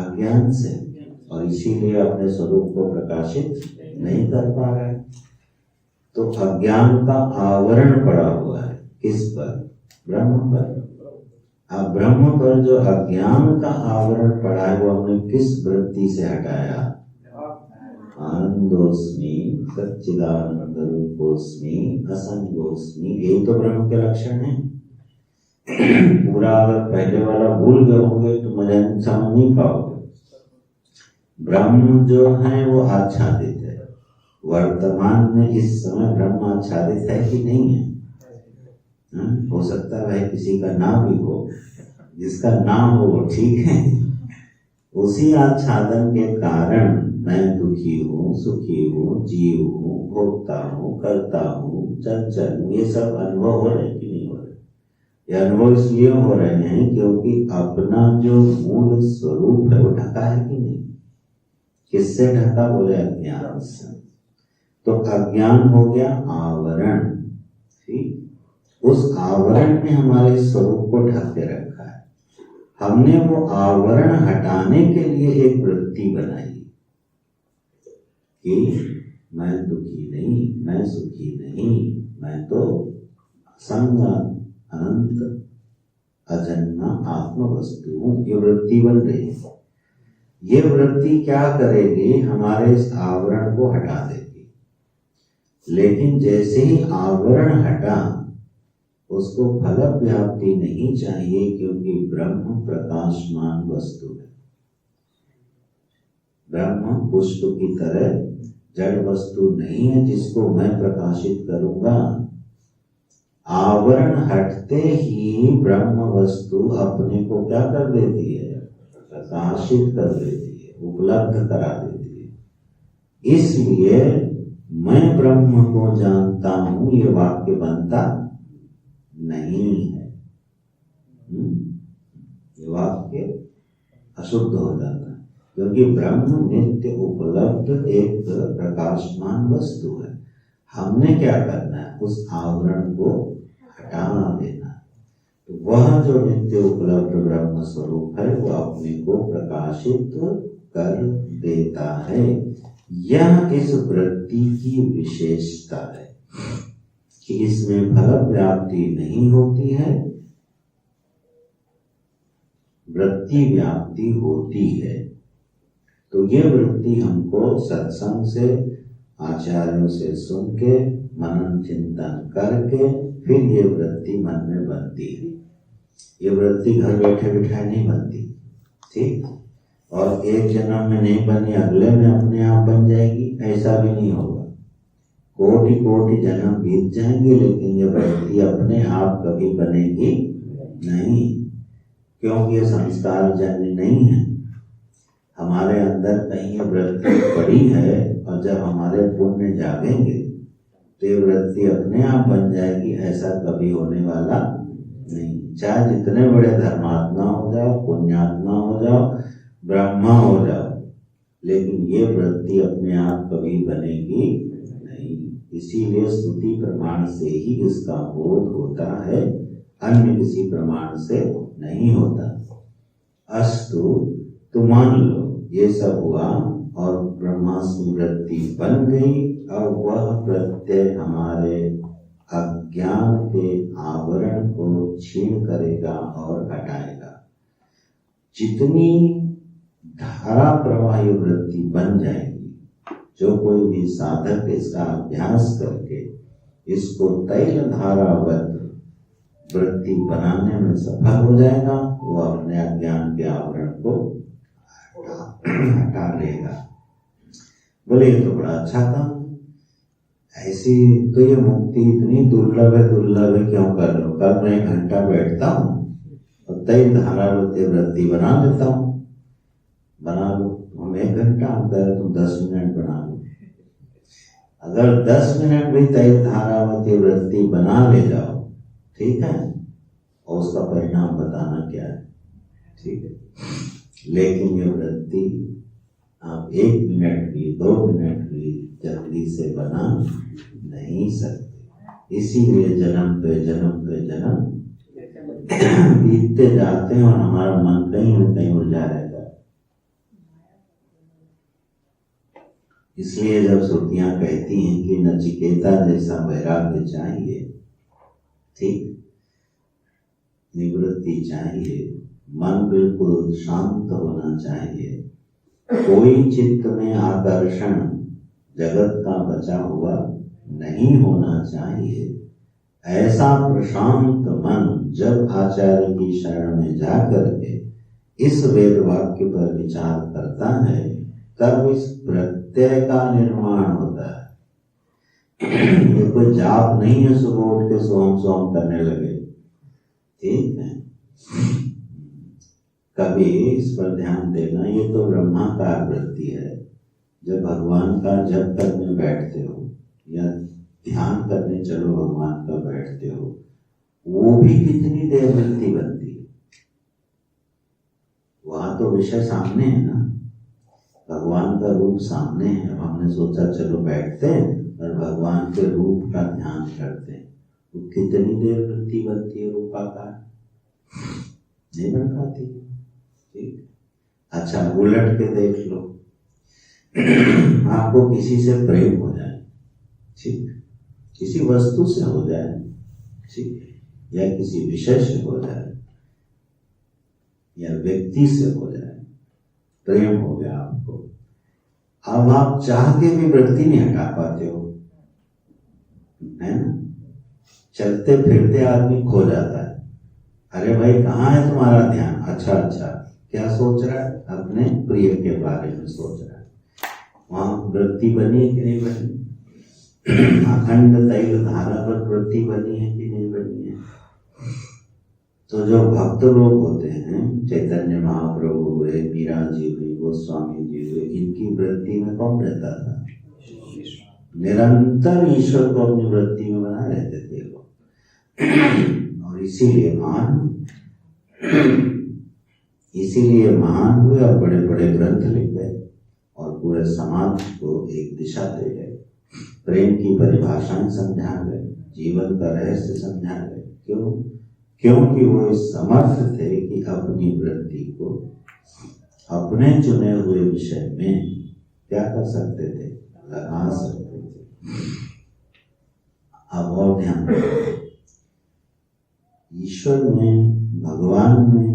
Speaker 1: अज्ञान से, और इसीलिए अपने स्वरूप को प्रकाशित नहीं कर पा रहा है। तो अज्ञान का आवरण पड़ा हुआ है किस पर? ब्रह्म पर। अब ब्रह्म पर जो अज्ञान का आवरण पड़ा है वो हमने किस वृत्ति से हटाया? आनंदोस्मि सच्चिदानंद रूपोस्मि असंगोस्मि। यही तो ब्रह्म के लक्षण है। पूरा अगर पहले वाला भूल गए होंगे तो मजा समझ नहीं पाओगे। ब्रह्म जो है वो आच्छादित है। वर्तमान में इस समय ब्रह्म आच्छादित है कि नहीं है? हो सकता है किसी का नाम भी हो, जिसका नाम हो वो ठीक है। उसी आच्छादन के कारण मैं दुखी हूँ, सुखी हूँ, जीव हूँ, भोगता हूँ, करता हूँ, चंचल हूँ, ये सब अनुभव हो रहे कि नहीं हो रहे? ये अनुभव इसलिए हो रहे हैं क्योंकि अपना जो मूल स्वरूप है वो ढका है कि नहीं। किससे ढका? बोले अज्ञान से। तो अज्ञान हो गया आवरण, ठीक। उस आवरण ने हमारे स्वरूप को ढक के रखा है। हमने वो आवरण हटाने के लिए एक वृत्ति बनाई कि मैं दुखी नहीं, मैं सुखी नहीं, मैं तो असंग अनंत अजन्मा आत्म वस्तु हूं। ये वृत्ति बन रही है। ये वृत्ति क्या करेगी? हमारे इस आवरण को हटा देगी। लेकिन जैसे ही आवरण हटा, उसको फल व्याप्ति नहीं चाहिए, क्योंकि ब्रह्म प्रकाशमान वस्तु है। ब्रह्म पुष्प की तरह जड़ वस्तु नहीं है जिसको मैं प्रकाशित करूंगा। आवरण हटते ही ब्रह्म वस्तु अपने को क्या कर देती है? प्रकाशित कर देती है, उपलब्ध करा देती है। इसलिए मैं ब्रह्म को जानता हूं, ये वाक्य बनता नहीं है। ये वाक्य अशुद्ध हो जाता है, क्योंकि ब्रह्म नित्य उपलब्ध एक प्रकाशमान वस्तु है। हमने क्या करना है? उस आवरण को हटा देना। तो वह जो नित्य उपलब्ध ब्रह्म स्वरूप है वो अपने को प्रकाशित कर देता है। यह इस वृत्ति की विशेषता है कि इसमें फल व्याप्ति नहीं होती है, वृत्ति व्याप्ति होती है। तो ये वृत्ति हमको सत्संग से, आचार्यों से सुन के, मनन चिंतन करके फिर ये वृत्ति मन में बनती है। ये वृत्ति घर बैठे बिठाए नहीं बनती, ठीक। और एक जन्म में नहीं बनी, अगले में अपने आप बन जाएगी, ऐसा भी नहीं होगा। कोटि कोटि जन्म बीत जाएंगे, लेकिन ये वृत्ति अपने आप कभी बनेगी नहीं, क्योंकि ये संस्कार जन्य नहीं है। हमारे अंदर कहीं ये वृत्ति पड़ी है, और जब हमारे पुण्य जागेंगे तो ये वृत्ति अपने आप बन जाएगी, ऐसा कभी होने वाला नहीं। चाहे जितने बड़े धर्मात्मा हो जाओ, पुण्यात्मा हो जाओ, ब्रह्मा हो जाओ, लेकिन ये वृत्ति अपने आप कभी बनेगी नहीं। इसीलिए स्तुति प्रमाण से ही इसका बोध होता है, अन्य किसी प्रमाण से नहीं होता। अस्तु, तो मान लो ये सब हुआ और ब्रह्मास्मि वृत्ति बन गई। अब वह प्रत्यय हमारे अज्ञान के आवरण को छीन करेगा और हटाएगा। जितनी धारा प्रवाही वृत्ति बन जाएगी, जो कोई भी साधक इसका अभ्यास करके इसको तैल धारावत वृत्ति बनाने में सफल हो जाएगा, वो अपने अज्ञान के आवरण को हटा लेगा। बोले ये तो बड़ा अच्छा काम, ऐसी तो ये मुक्ति इतनी दुर्लभ है, दुर्लभ है, क्यों कर लो। कल मैं 1 घंटा बैठता हूँ और तैल धारावती वृत्ति बना लेता हूँ। बना लो, हम 1 घंटा, हम कह रहे तुम 10 मिनट बना लो। अगर 10 मिनट भी तैल धारावती वृत्ति बना ले जाओ, ठीक है, और उसका परिणाम बताना क्या है, ठीक है। लेकिन ये वृत्ति आप 1 मिनट भी 2 मिनट भी जल्दी से बना नहीं सकते। इसीलिए जन्म पे जन्म बीतते जाते हैं और हमारा मन कहीं न कहीं उलझा रहता है। इसलिए जब श्रुतियां कहती हैं कि नचिकेता जैसा वैराग्य चाहिए, ठीक, निवृत्ति चाहिए, मन बिल्कुल शांत होना चाहिए, कोई चित्त में आकर्षण जगत का बचा हुआ नहीं होना चाहिए, ऐसा प्रशांत मन जब आचार्य की शरण में जाकर के इस वेद वाक्य पर विचार करता है, तब इस प्रत्यय का निर्माण होता है। ये कोई जाप नहीं है सुबह उठ के सोम सोम करने लगे, ठीक है। कभी इस पर ध्यान देना, ये तो ब्रह्माकार वृत्ति है। जब भगवान का जप करने बैठते हो या ध्यान करने चलो भगवान का बैठते हो, वो भी कितनी देर वृत्ति बनती है। वहां तो विषय सामने है ना, भगवान का रूप सामने है। अब हमने सोचा चलो बैठते हैं और भगवान के रूप का ध्यान करते हैं, तो कितनी देर वृत्ति बनती है रूपाकार, नहीं बन पाती। ठीक, अच्छा उलट के देख लो, आपको किसी से प्रेम हो जाए, ठीक, किसी वस्तु से हो जाए, ठीक, या किसी विषय से हो जाए, या व्यक्ति से हो जाए, प्रेम हो गया आपको, अब आप चाह के भी वृत्ति नहीं हटा पाते हो, है ना। चलते फिरते आदमी खो जाता है, अरे भाई कहाँ है तुम्हारा ध्यान, अच्छा अच्छा क्या सोच रहा है, अपने प्रिय के बारे में सोच रहा है। वहां वृत्ति बनी है कि नहीं बनी, अखंड तैल धारा पर वृत्ति बनी है कि नहीं बनी है। तो जो भक्त लोग होते हैं, चैतन्य महाप्रभु हुए, मीरा जी हुई, गोस्वामी जी हुए, इनकी वृत्ति में कौन रहता था, निरंतर ईश्वर को अपनी वृत्ति में बना रहते थे वो। और इसीलिए महान हुए और बड़े बड़े ग्रंथ लिख गए और पूरे समाज को एक दिशा दे गए, प्रेम की परिभाषाएं समझा गए, जीवन का रहस्य समझा गए। क्यों? क्योंकि वो इस समर्थ थे कि अपनी वृत्ति को अपने चुने हुए विषय में क्या कर सकते थे, लगा सकते थे। अब और ध्यान रखो, ईश्वर ने, भगवान ने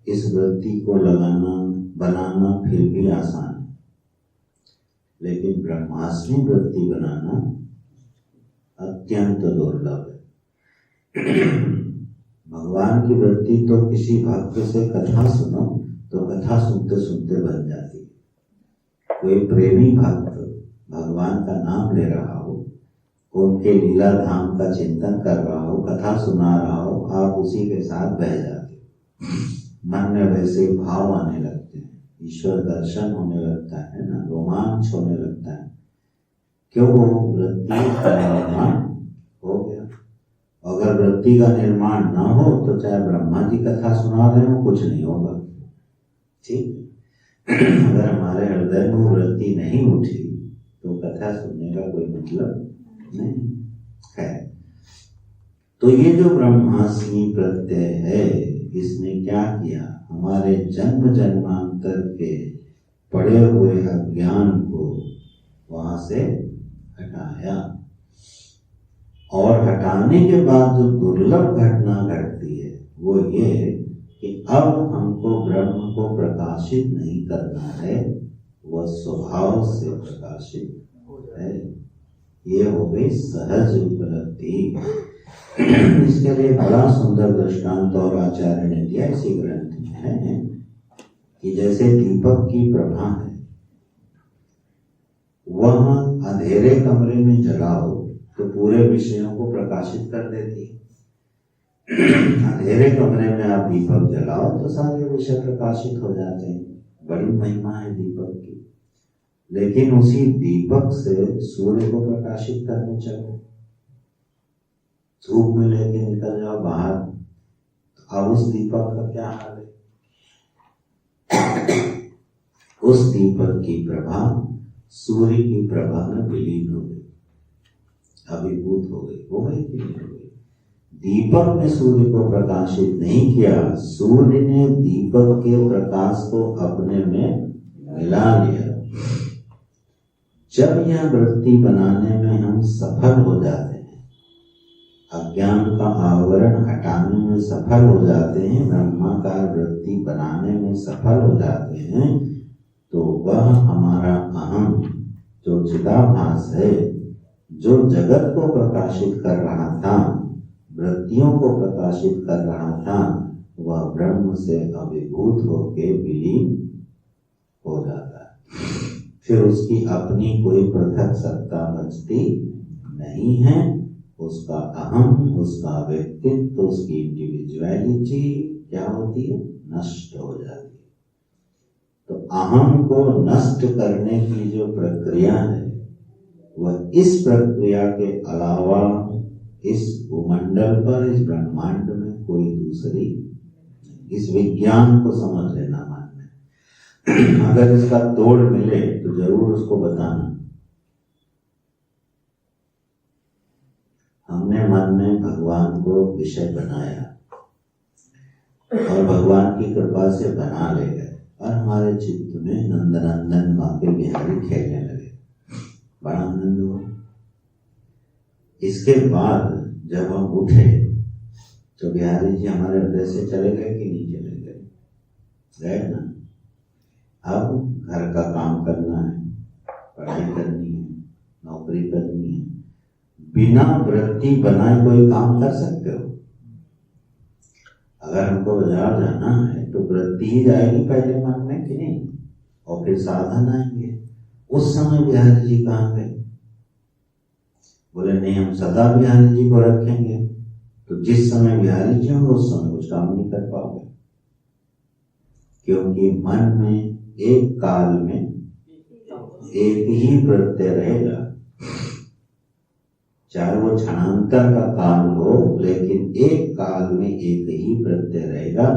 Speaker 1: इस वृत्ति को लगाना बनाना फिर भी आसान है, लेकिन ब्रह्मास्मि वृत्ति बनाना अत्यंत दुर्लभ है। भगवान की वृत्ति तो किसी भक्त से कथा सुनो तो कथा सुनते सुनते बन जाती है। कोई प्रेमी भक्त भगवान का नाम ले रहा हो, उनके लीला धाम का चिंतन कर रहा हो, कथा सुना रहा हो, आप उसी के साथ बह जाते हो, मन में वैसे भाव आने लगते हैं, ईश्वर दर्शन होने लगता है ना, रोमांच होने लगता है। क्यों? वृत्ति का निर्माण हो गया। अगर वृत्ति का निर्माण ना हो तो चाहे ब्रह्मा जी कथा सुना रहे हो, कुछ नहीं होगा। ठीक, अगर हमारे हृदय में वृत्ति नहीं उठी तो कथा सुनने का कोई मतलब नहीं है। तो ये जो ब्रह्मास्मि प्रत्यय है, इसने क्या किया, हमारे जन्म जन्मांतर के पड़े हुए अज्ञान को वहां से हटाया। और हटाने के बाद जो दुर्लभ घटना घटती है वो ये कि अब हमको ब्रह्म को प्रकाशित नहीं करना है, वह स्वभाव से प्रकाशित है। ये हो गई सहज उपलब्धि। इसके लिए बड़ा सुंदर दृष्टांत और आचार्य ने दिया इसी ग्रंथ में है कि जैसे दीपक की प्रभा है, वह अंधेरे कमरे में जलाओ तो पूरे विषयों को प्रकाशित कर देती है। अंधेरे कमरे में आप दीपक जलाओ तो सारे विषय प्रकाशित हो जाते हैं। बड़ी महिमा है दीपक की। लेकिन उसी दीपक से सूर्य को प्रकाशित करने चलो, धूप में लेके निकल जाओ बाहर, तो अब उस दीपक का क्या हाल है? उस दीपक की प्रभा सूर्य की प्रभा में विलीन हो गई, अभिभूत हो गई। हो गई कि नहीं हो गई? दीपक ने सूर्य को प्रकाशित नहीं किया, सूर्य ने दीपक के प्रकाश को अपने में मिला लिया। जब यह वृत्ति बनाने में हम सफल हो जाते हैं, अज्ञान का आवरण हटाने में सफल हो जाते हैं, ब्रह्माकार वृत्ति बनाने में सफल हो जाते हैं, तो वह हमारा अहम जो चिदाभास है, जो जगत को प्रकाशित कर रहा था, वृत्तियों को प्रकाशित कर रहा था, वह ब्रह्म से अभिभूत होकर विलीन हो जाता है। फिर उसकी अपनी कोई पृथक सत्ता बचती नहीं है। उसका अहम, उसका व्यक्तित्व, उसकी इंडिविजुअलिटी क्या होती है? नष्ट हो जाती है। तो अहम को नष्ट करने की जो प्रक्रिया है, वह इस प्रक्रिया के अलावा इस भूमंडल पर, इस ब्रह्मांड में कोई दूसरी, इस विज्ञान को समझ लेना मन में। अगर इसका तोड़ मिले तो जरूर उसको बताना। हमने मन में भगवान को विषय बनाया और भगवान की कृपा से बना ले गए और हमारे चित्त में नंदनंदन बांके बिहारी खेलने लगे, बड़ा आनंद हुआ। इसके बाद जब हम उठे तो बिहारी जी हमारे हृदय से चले गए कि नहीं चले गए? गए ना। अब घर का काम करना है, पढ़ाई करनी है, नौकरी करनी है। बिना वृत्ति बनाए कोई काम कर सकते हो? अगर हमको बाजार जाना है तो वृत्ति ही जाएगी पहले मन में कि नहीं, और फिर साधन आएंगे। उस समय बिहारी जी कहाँ गए? बोले नहीं, हम सदा बिहारी जी को रखेंगे। तो जिस समय बिहारी जी होंगे उस समय कुछ काम नहीं कर पाओगे, क्योंकि मन में एक काल में एक ही प्रत्यय रहेगा। चाहे वो क्षणांतर का काल हो, लेकिन एक काल में एक ही प्रत्यय रहेगा।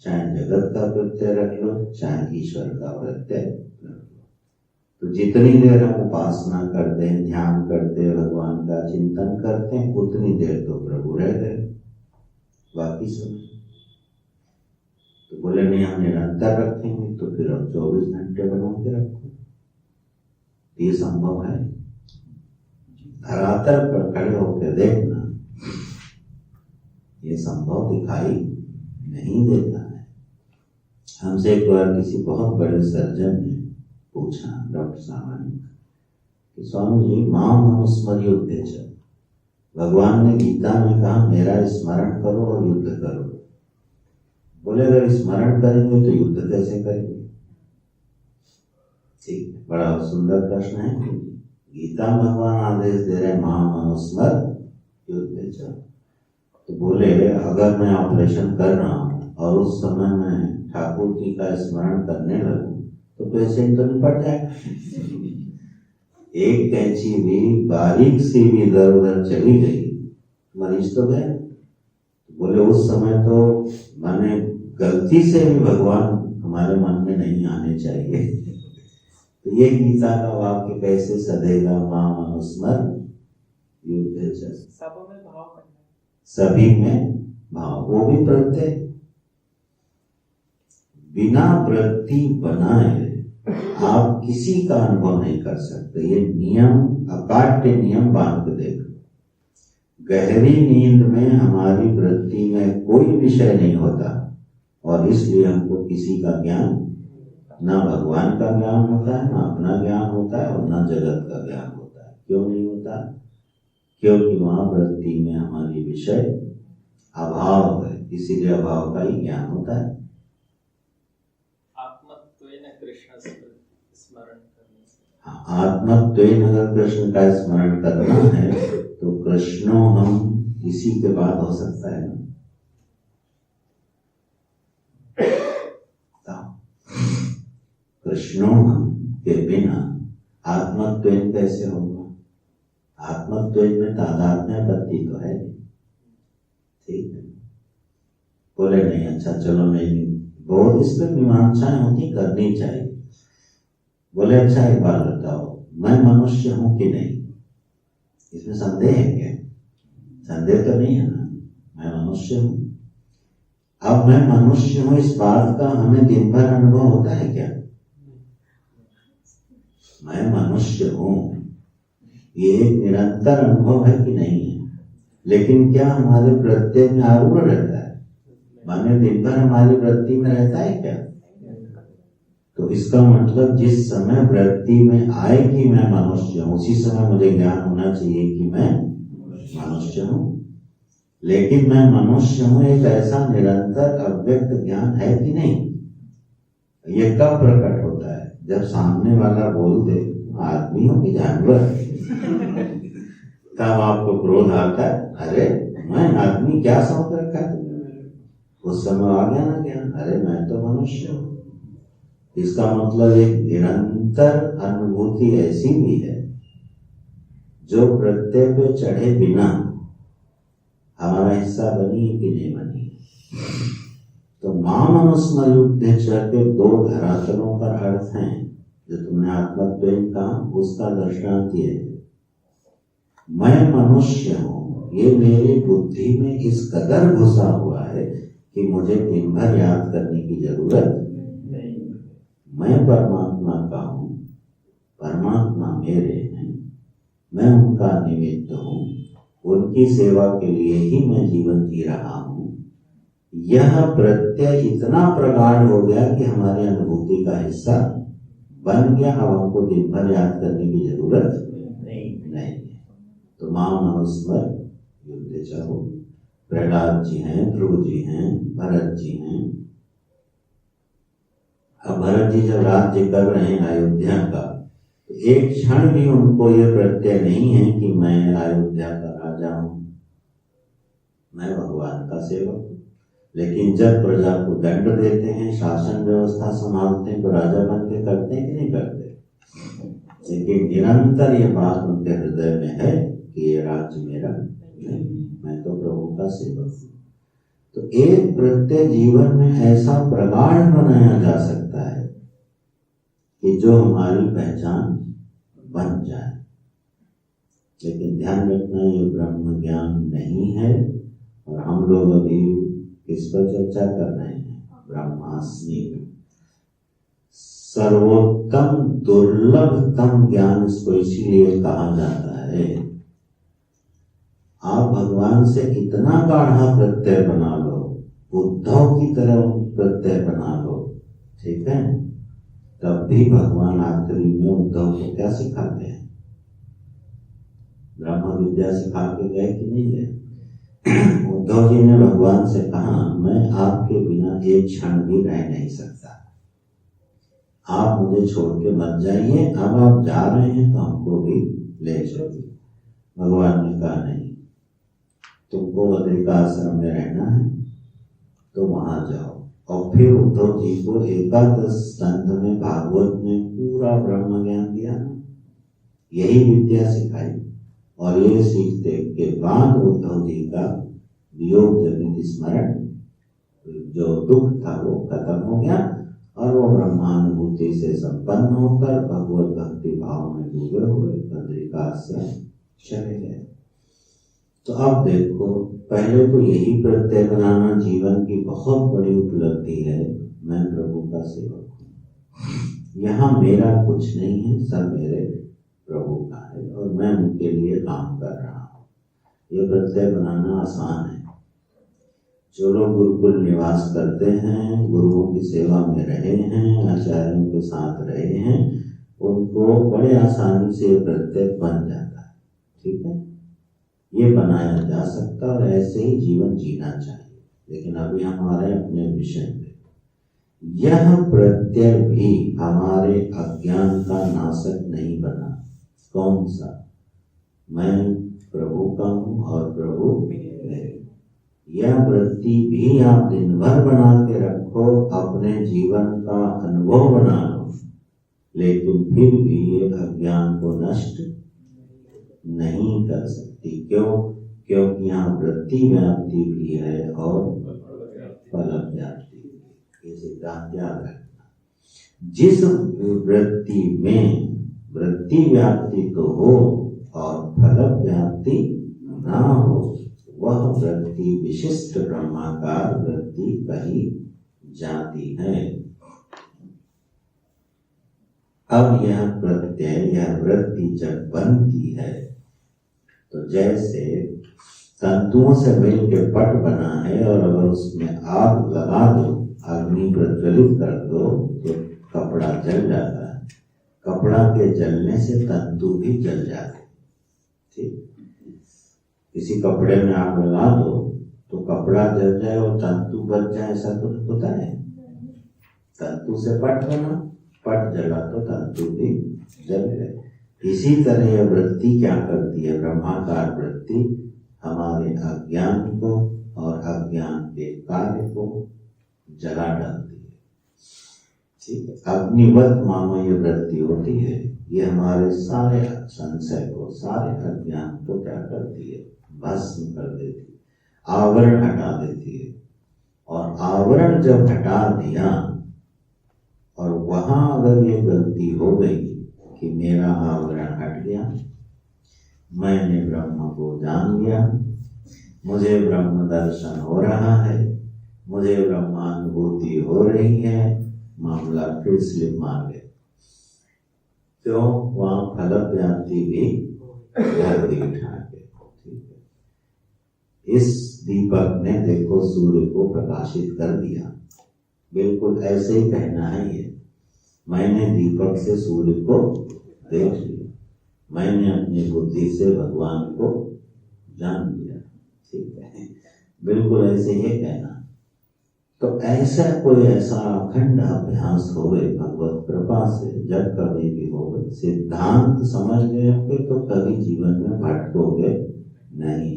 Speaker 1: चाहे जगत का प्रत्यय रख लो, चाहे ईश्वर का प्रत्यय रख लो। तो जितनी देर हम उपासना करते हैं, ध्यान करते हैं, भगवान का चिंतन करते हैं, उतनी देर तो प्रभु रह गए। बाकी समय तो बोले नहीं, हम निरंतर रखेंगे। तो फिर अब 24 घंटे बना के रखो। ये संभव है? धरातल पर खड़े होकर देखना, ये संभव दिखाई नहीं देता है। हमसे एक बार किसी बहुत बड़े सर्जन ने पूछा, डॉक्टर साहब ने, कि स्वामी जी मां मनुस्मृति उद्देश्य, भगवान ने गीता में कहा मेरा स्मरण करो और युद्ध करो। बोले अगर स्मरण करेंगे तो युद्ध कैसे करेंगे? ठीक, बड़ा सुंदर प्रश्न है। गीता में भगवान आदेश दे रहे मां मनुस्मर युद्ध। तो बोले अगर मैं ऑपरेशन कर रहा हूँ और उस समय मैं ठाकुर जी का स्मरण करने लगूं तो पेशेंट तो निपट जाएगा। एक कैंची भी बारीक सी भी इधर उधर चली गई, मरीज तो गया। बोले उस समय तो माने गलती से भी भगवान हमारे मन में नहीं आने चाहिए। तो ये गीता का वाक्य कैसे सधेगा? मां मनुस्मर युद्धे च।
Speaker 2: सब में भाव करना,
Speaker 1: सभी में भाव, वो भी प्रत्यय। बिना वृत्ति बनाए आप किसी का अनुभव नहीं कर सकते। ये नियम, अकाट्य नियम बांध के देखो। गहरी नींद में हमारी वृत्ति में कोई विषय नहीं होता और इसलिए हमको किसी का ज्ञान, ना भगवान का ज्ञान होता है, ना अपना ज्ञान होता है और ना जगत का ज्ञान होता है। क्यों नहीं होता? क्योंकि वहां वृत्ति में हमारी विषय अभाव है, इसीलिए अभाव का ही ज्ञान होता है।
Speaker 2: आत्मत्वेन कृष्ण स्मरण करने से,
Speaker 1: हाँ, आत्मत्वेन अगर कृष्ण का स्मरण करना है तो कृष्णो हम इसी के बाद हो सकता है ना। कृष्णो हम के बिना आत्मत्वेन कैसे होगा? आत्मत्वेन में तादात्म्यपत्ति तो है। ठीक है, बोले नहीं, अच्छा चलो नहीं, बहुत इस पर मीमांसाएं होती, करनी चाहिए। बोले अच्छा एक बात बताओ, मैं मनुष्य हूं कि नहीं? इसमें संदेह है क्या? संदेह तो नहीं है ना, मैं मनुष्य हूं। अब मैं मनुष्य हूं इस बात का हमें दिन भर अनुभव होता है क्या? मैं मनुष्य हूं ये एक निरंतर अनुभव है कि नहीं है? लेकिन क्या हमारे प्रत्यय में आरूढ़ रहता है? माने दिन भर हमारी वृत्ति में रहता है क्या? तो इसका मतलब जिस समय वृत्ति में आए कि मैं मनुष्य हूं, उसी समय मुझे ज्ञान होना चाहिए कि मैं मनुष्य हूं। लेकिन मैं मनुष्य हूं एक ऐसा निरंतर अव्यक्त ज्ञान है कि नहीं? ये कब प्रकट होता है? जब सामने वाला बोल दे आदमी हो कि जानवर, तब आपको क्रोध आता है, अरे मैं आदमी क्या समझ रखा है तुमने? उस समय आ गया ना ज्ञान, अरे मैं तो मनुष्य हूं। इसका मतलब एक निरंतर अनुभूति ऐसी भी है जो प्रत्यय पे चढ़े बिना हमारा हिस्सा बनी है कि नहीं बनी। तो माम अनुस्मरुद्देश्य के दो धरातलों पर अर्थ हैं। जो तुमने आत्मत्व कहा उसका दर्शनार्थ ये है, मैं मनुष्य हूँ, ये मेरी बुद्धि में इस कदर घुसा हुआ है कि मुझे दिन भर याद करने की जरूरत नहीं। मैं परमात्मा का हूँ, परमात्मा मेरे हैं, मैं उनका निमित्त हूँ, उनकी सेवा के लिए ही मैं जीवन जी रहा हूँ। यह प्रत्यय इतना प्रगाढ़ हो गया कि हमारे अनुभूति का हिस्सा बन गया। अब हमको दिन भर याद करने की जरूरत नहीं है। तो माम अनुस्मर युद्धेचा हो। प्रहलाद जी हैं, ध्रुव जी हैं, भरत जी हैं। अब भरत जी जब राज्य कर रहे हैं अयोध्या का, तो एक क्षण भी उनको ये प्रत्यय नहीं है कि मैं अयोध्या का राजा हूं, मैं भगवान का सेवक हूं। लेकिन जब प्रजा को दंड देते हैं, शासन व्यवस्था संभालते हैं, तो राजा बन के करते हैं कि नहीं करते। लेकिन निरंतर ये बात उनके हृदय में है कि ये राज्य मेरा नहीं, मैं तो प्रभु का सेवक हूँ। तो एक प्रत्यय जीवन में ऐसा प्रगाढ़ बनाया जा सकता है कि जो हमारी पहचान बन जाए। लेकिन ध्यान रखना, ये ब्रह्म ज्ञान नहीं है। और हम लोग अभी किस पर चर्चा कर रहे हैं? ब्रह्मास्मि, सर्वोत्तम दुर्लभतम ज्ञान इसको इसीलिए कहा जाता है। आप भगवान से इतना गाढ़ा प्रत्यय बना लो, उद्धव की तरह प्रत्यय बना लो, ठीक है, तब भी भगवान आखिरी में उद्धव को क्या सिखाते हैं? ब्रह्म विद्या सिखा के गए कि नहीं गए? उद्धव जी ने भगवान से कहा, मैं आपके बिना एक क्षण भी रह नहीं सकता, आप मुझे छोड़ के मत जाइए, अब आप जा रहे हैं तो हमको भी ले चलिए। भगवान ने कहा, नहीं, तुमको बद्रिकाश्रम में रहना है तो वहां जाओ। और फिर उद्धव जी को एकादश स्कंध में भागवत में पूरा ब्रह्म ज्ञान दिया, यही विद्या सिखाई। और ये सीखते के बाद उद्धव जी का वियोग जनित स्मरण, जो दुख था वो खत्म हो गया और वो ब्रह्मानुभूति से संपन्न होकर भगवत भक्ति भाव में डूबे हुए बद्रिकाश्रम चले गए। तो अब देखो, पहले तो यही प्रत्यय बनाना जीवन की बहुत बड़ी उपलब्धि है, मैं प्रभु का सेवक हूँ, यहाँ मेरा कुछ नहीं है, सब मेरे प्रभु का है और मैं उनके लिए काम कर रहा हूँ। ये प्रत्यय बनाना आसान है। जो लोग गुरुकुल निवास करते हैं, गुरुओं की सेवा में रहे हैं, आचार्यों के साथ रहे हैं, उनको बड़े आसानी से ये प्रत्यय बन जाता है। ठीक है, ये बनाया जा सकता और ऐसे ही जीवन जीना चाहिए। लेकिन अभी हमारे अपने विषय में यह प्रत्यय भी हमारे अज्ञान का नाशक नहीं बना। कौन सा? मैं प्रभु का हूँ और प्रभु मेरे। यह वृत्ति भी आप दिन भर बना के रखो, अपने जीवन का अनुभव बना लो, लेकिन फिर भी ये अज्ञान को नष्ट नहीं कर सकती। क्यों? क्योंकि यहाँ वृत्ति व्याप्ति भी है और फल व्याप्ति भी। ये सिद्धांत याद रखना। जिस वृत्ति में वृत्ति व्याप्ति तो हो और फल व्याप्ति ना हो, वह वृत्ति विशिष्ट ब्रह्माकार वृत्ति कही जाती है। अब यह प्रत्यय, यह वृत्ति जब बनती है तो जैसे तंतुओं से मिल के पट बना है और अगर उसमें आग लगा दो, अग्नि प्रज्वलित कर दो तो कपड़ा जल जाता है। कपड़ा के जलने से तंतु भी जल जाते हैं। ठीक, किसी कपड़े में आग लगा दो तो कपड़ा जल जाए और तंतु बच जाए, ऐसा तो होता है। तंतु से पट बना, पट जला तो तंतु भी जल गए। इसी तरह यह वृत्ति क्या करती है? ब्रह्माकार वृत्ति हमारे अज्ञान को और अज्ञान के कार्य को जला डालती है। ठीक है, अग्निवत मानो ये वृत्ति होती है। ये हमारे सारे संशय को, सारे अज्ञान को क्या करती है? भस्म कर देती। आवरण हटा देती है। और आवरण जब हटा दिया और वहां अगर ये गलती हो गई कि मेरा आवरण हट गया, मैंने ब्रह्म को जान लिया, मुझे ब्रह्म दर्शन हो रहा है, मुझे ब्रह्मानुभूति हो रही है, मामला फिर स्लिप मार गया। क्यों? वहां फल व्याप्ति भी घर दी उठा के। ठीक है, इस दीपक ने देखो सूर्य को प्रकाशित कर दिया। बिल्कुल ऐसे ही कहना है ये, मैंने दीपक से सूर्य को देख लिया, मैंने अपनी बुद्धि से भगवान को जान लिया। ठीक है, बिल्कुल ऐसे ही कहना। तो ऐसा कोई ऐसा अखंड अभ्यास होवे भगवत कृपा से, जब कभी भी होवे, सिद्धांत समझ गए तो कभी जीवन में भटकोगे नहीं।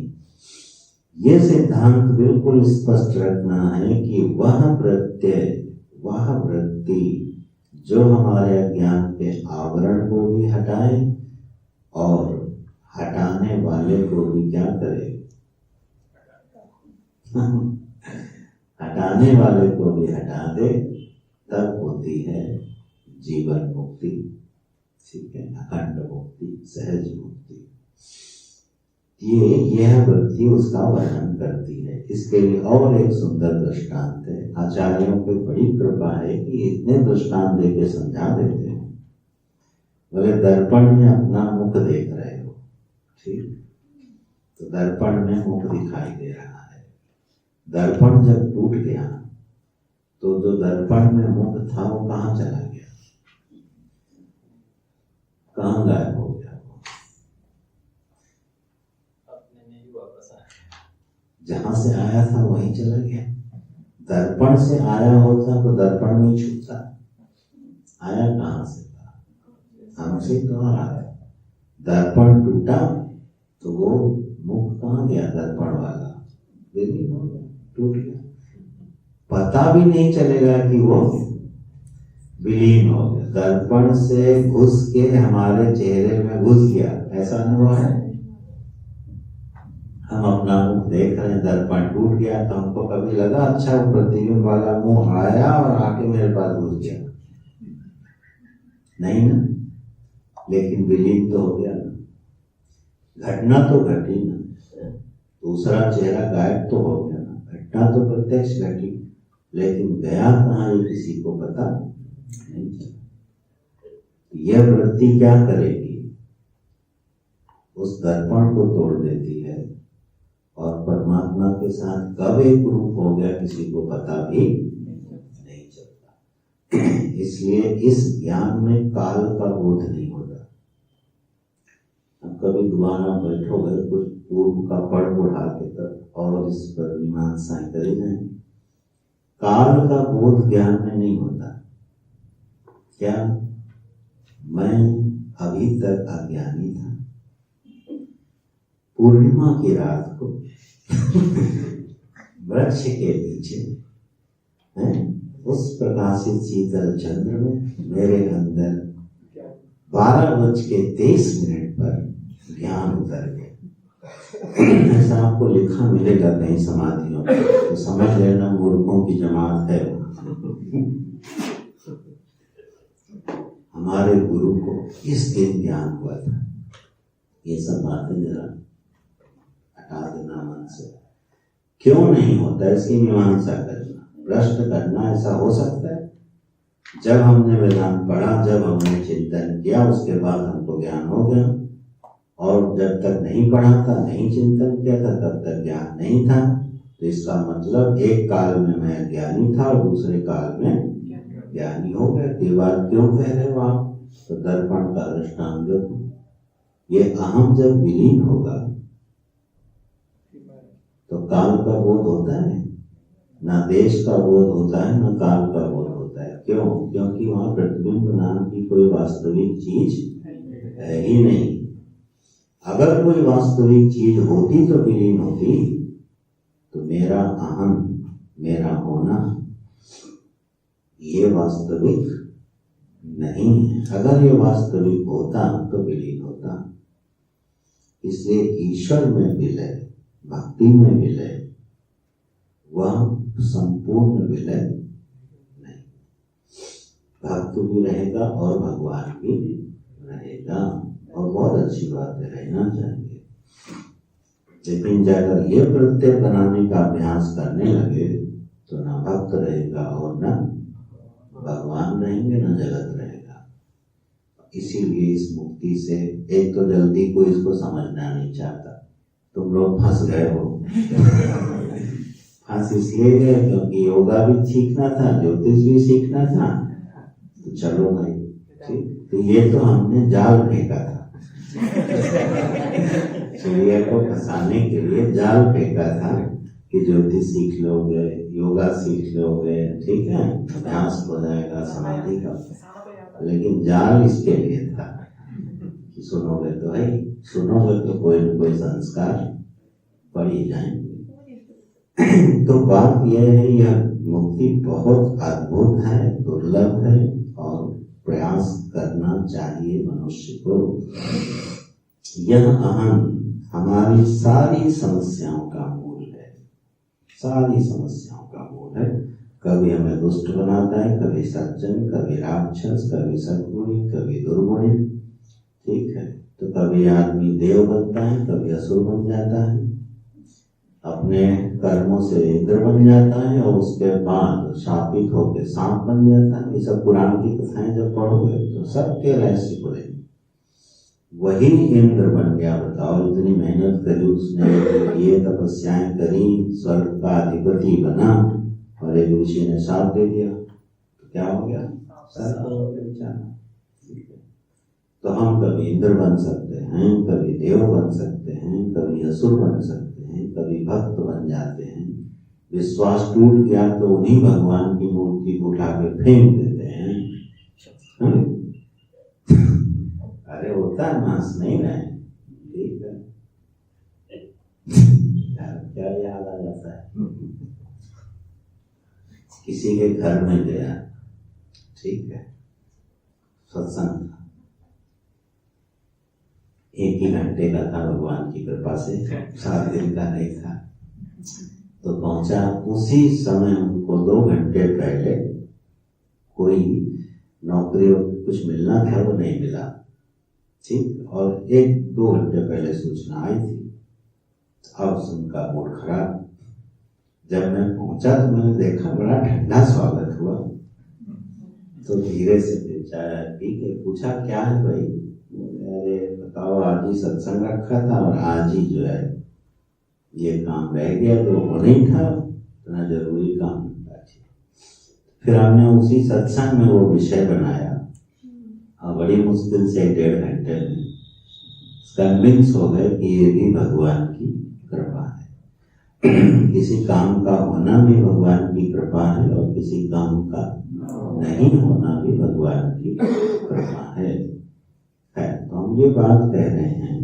Speaker 1: ये सिद्धांत बिल्कुल स्पष्ट रखना है कि वह प्रत्यय, वह वृत्ति जो हमारे ज्ञान के आवरण को भी हटाए और हटाने वाले को भी क्या करे, हटाने वाले को भी हटा दे, तब होती है जीवन मुक्ति। ठीक है, अखंड मुक्ति, सहज मुक्ति। यह वृत्ति उसका वर्णन करती है। इसके लिए और एक सुंदर दृष्टांत है। आचार्यों की बड़ी कृपा है कि इतने दृष्टांत देके समझा देते हैं। बोले दर्पण में अपना मुख देख रहे हो, ठीक, तो दर्पण में मुख दिखाई दे रहा है। दर्पण जब टूट गया तो जो दर्पण में मुख था वो कहाँ चला गया, कहाँ गायब हो गया? जहां से आया था वहीं चला गया। दर्पण से आया होता तो दर्पण में छूटा, आया कहां से था? हमसे तो आ रहा है। दर्पण टूटा तो वो मुख कहाँ गया? दर्पण वाला विलीन हो गया, टूट गया। पता भी नहीं चलेगा कि वो विलीन हो गया। दर्पण से घुस के हमारे चेहरे में घुस गया, ऐसा अनुभव है। हम अपना मुख देख रहे हैं, दर्पण टूट गया तो हमको कभी लगा अच्छा वो प्रतिबिंब वाला मुंह आया और आके मेरे पास घुस गया? नहीं ना, लेकिन विलीन तो हो गया ना। घटना तो घटी ना, दूसरा चेहरा गायब तो हो गया ना। घटना तो प्रत्यक्ष घटी, लेकिन गया कहाँ ये किसी को पता नहीं चला। यह वृत्ति क्या करेगी? उस दर्पण को तोड़ देती है और परमात्मा के साथ कब एक रूप हो गया किसी को पता भी नहीं चलता। इसलिए इस ज्ञान में काल का बोध नहीं होता। अब कभी दोबारा बैठोगे कुछ पूर्व का पढ़ उठा के तब और इस पर मीमांसा करी जाए। काल का बोध ज्ञान में नहीं होता। क्या मैं अभी तक अज्ञानी था? पूर्णिमा की रात को वृक्ष के पीछे उस प्रकाशित शीतल चंद्र में मेरे अंदर 12:23 पर ज्ञान उतर गया। ऐसा आपको लिखा मिलेगा कहीं समाधियों में, तो समझ लेना मूर्खों की जमात है। हमारे गुरु को इस दिन ज्ञान हुआ था। ये सब बातें जरा हटा देना मन से। क्यों नहीं होता इसकी मीमांसा करना, प्रश्न करना। ऐसा हो सकता है जब हमने वेदांत पढ़ा, जब हमने चिंतन किया, उसके बाद हमको ज्ञान हो गया, और जब तक नहीं पढ़ा था, नहीं चिंतन किया था, तब तक ज्ञान नहीं था। तो इसका मतलब एक काल में मैं ज्ञानी था और दूसरे काल में ज्ञानी हो गया। ये बात क्यों कह रहे हो आप? तो दर्पण का दृष्टांत देखो। ये अहम जब विलीन होगा तो काल का बोध होता है ना, देश का बोध होता है ना, काल का बोध होता है। क्यों? क्योंकि वहां प्रतिबिंब नाम की कोई वास्तविक चीज है ही नहीं। अगर कोई वास्तविक चीज होती तो विलीन होती। तो मेरा अहम, मेरा होना, ये वास्तविक नहीं है। अगर ये वास्तविक होता तो विलीन होता। इसलिए ईश्वर में विलय, भक्ति में विलय, वह संपूर्ण विलय नहीं। भक्त भी रहेगा और भगवान भी रहेगा, और बहुत अच्छी बात है, रहना चाहिए। लेकिन अगर ये प्रत्यय बनाने का अभ्यास करने लगे तो ना भक्त रहेगा और ना भगवान रहेंगे, ना जगत रहेगा। इसीलिए इस मुक्ति से एक तो जल्दी कोई इसको समझना नहीं चाहता, तुम लोग फंस गए हो। फंस इसलिए गए क्योंकि योगा भी सीखना था, ज्योतिष भी सीखना था, तो चलो भाई ठीक। तो ये तो हमने जाल फेंका था, चिड़िया को फंसाने के लिए जाल फेंका था कि ज्योतिष सीख लोगे, योगा सीख लोगे, ठीक है, अभ्यास हो जाएगा समाधि का। लेकिन जाल इसके लिए था कि सुनोगे तो है, सुनोगे तो कोई न कोई संस्कार पड़ ही जाएंगे। तो बात यह है, यह मुक्ति बहुत अद्भुत है, दुर्लभ है, और प्रयास करना चाहिए मनुष्य को। यह अहम हमारी सारी समस्याओं का मूल है, सारी समस्याओं का मूल है। कभी हमें दुष्ट बनाता है, कभी सज्जन, कभी राक्षस, कभी सद्गुणी, कभी दुर्गुणी, ठीक है। तो कभी आदमी देव बनता है, कभी असुर बन जाता है, अपने कर्मों से इंद्र बन जाता है, और उसके बाद शापित होकर सांप बन जाता है। ये सब पुराण की कथाएं जब पढ़ोगे तो सबके रहस्य खुलेंगे। वही इंद्र बन गया, बताओ, इतनी मेहनत करी उसने, ये तपस्याएं करी, स्वर्ग का अधिपति बना, और एक ऋषि ने साथ दे दिया, तो क्या हो गया, सर्प हो गया बेचारा। तो हम कभी इंद्र बन सकते हैं, कभी देव बन सकते हैं, कभी असुर बन सकते हैं, कभी भक्त बन जाते हैं। विश्वास टूट गया तो उन्हीं भगवान की मूर्ति को उठा के फेंक देते हैं। अरे होता है, मांस नहीं रहे, ठीक है, क्या याद आ जाता है। किसी के घर में गया, ठीक है, सत्संग था, 1 ही घंटे का था, भगवान की कृपा से 7 दिन का नहीं था। तो पहुंचा, उसी समय उनको 2 घंटे पहले कोई नौकरी कुछ मिलना था, वो नहीं मिला, ठीक, और 1-2 घंटे पहले सूचना आई थी। अब उनका मूड खराब। जब मैं पहुंचा तो मैंने देखा बड़ा ठंडा स्वागत हुआ, तो धीरे से चाय पी के पूछा, क्या है भाई? अरे बताओ, आज ही सत्संग रखा था और आज ही जो है ये काम रह गया, तो वो नहीं था, इतना जरूरी काम था। फिर हमने उसी सत्संग में वो विषय बनाया, और बड़ी मुश्किल से 1.5 घंटे में कन्विंस हो गए कि ये भी भगवान की कृपा है। किसी काम का होना भी भगवान की कृपा है, और किसी काम का नहीं होना भी भगवान की कृपा है। तो हम ये बात कह रहे हैं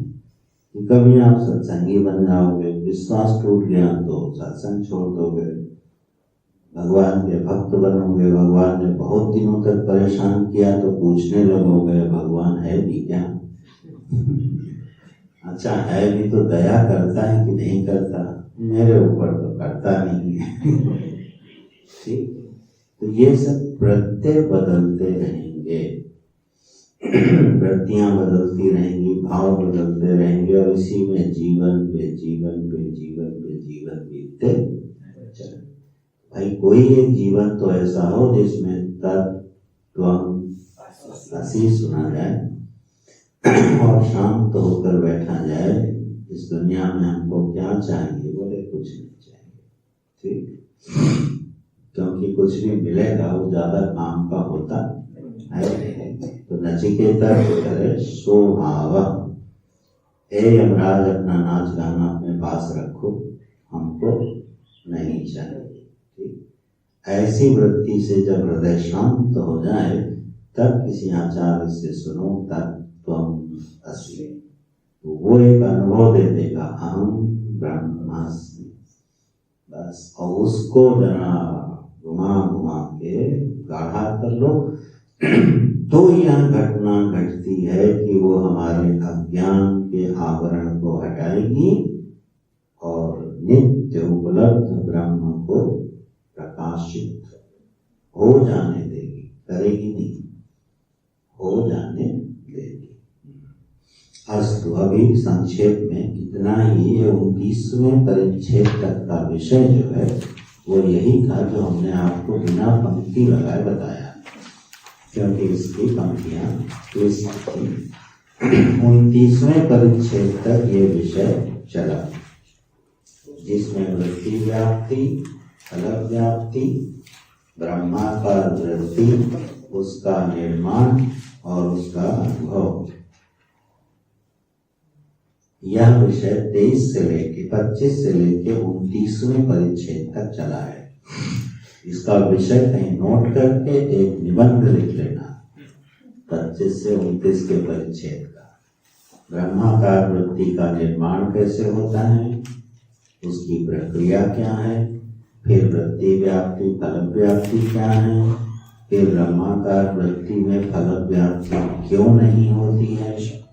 Speaker 1: कि कभी आप सत्संगी बन जाओगे, विश्वास टूट गया तो सत्संग छोड़ दोगे, भगवान के भक्त बनोगे, भगवान ने बहुत दिनों तक परेशान किया तो पूछने लगोगे, भगवान है भी क्या? अच्छा है भी तो दया करता है कि नहीं करता? मेरे ऊपर तो करता नहीं है। ठीक, तो ये सब प्रत्यय बदलते रहेंगे, वृत्तियां बदलती रहेंगी, भाव बदलते रहेंगे, और इसी में जीवन पे जीवन पे जीवन पे जीवन बीतते चले। भाई कोई एक जीवन तो ऐसा हो जिसमें तत्व हंसी सुना जाए और शांत होकर बैठा जाए। इस दुनिया में हमको क्या चाहिए? बोले कुछ नहीं चाहिए, ठीक, क्योंकि कुछ भी मिलेगा वो ज्यादा काम का होता है। तो नचिकेता करे स्वभाव, हे यमराज अपना नाच गाना अपने पास रखो, हमको नहीं चाहिए। ठीक, ऐसी वृत्ति से जब हृदय शांत हो जाए तब किसी आचार्य से सुनो तत्त्वम् असि, तो वो एक अनुभव दे देगा, अहम ब्रह्मास्मि, बस। और उसको जरा घुमा घुमा के गाढ़ा कर लो तो यह घटना घटती है कि वो हमारे अज्ञान के आवरण को हटाएगी और नित्य उपलब्ध ब्रह्म को प्रकाशित हो जाने देगी, करेगी नहीं, हो जाने देगी। अस्तु, अभी संक्षेप में इतना ही। 29वें परिच्छेद तक का विषय जो है वो यही था जो हमने आपको बिना पंक्ति लगाए बताया, क्योंकि इसकी पंक्तियां क्लिष्ट थी। 29वें परिच्छेद तक ये विषय चला, जिसमें वृत्ति व्याप्ति, फल व्याप्ति, ब्रह्माकार वृत्ति, उसका निर्माण और उसका अनुभव, यह विषय 23 से लेके 25 से लेके 29वें परिच्छेद तक चला है। इसका विषय कहीं नोट करके एक निबंध लिख लेना, 25 से 29 के परिच्छेद का। ब्रह्माकार वृत्ति का निर्माण कैसे होता है, उसकी प्रक्रिया क्या है, फिर वृत्ति व्याप्ति फल व्याप्ति क्या है, फिर ब्रह्माकार वृत्ति में फल व्याप्ति क्यों नहीं होती है,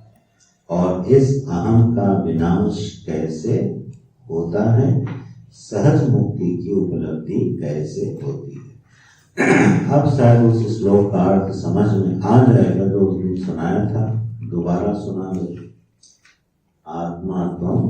Speaker 1: और इस अहम का विनाश कैसे होता है, सहज मुक्ति की उपलब्धि कैसे होती है। अब शायद उस श्लोक का अर्थ समझ में आ जाएगा जो उस दिन सुनाया था, दोबारा सुना दो। आत्मा त्वं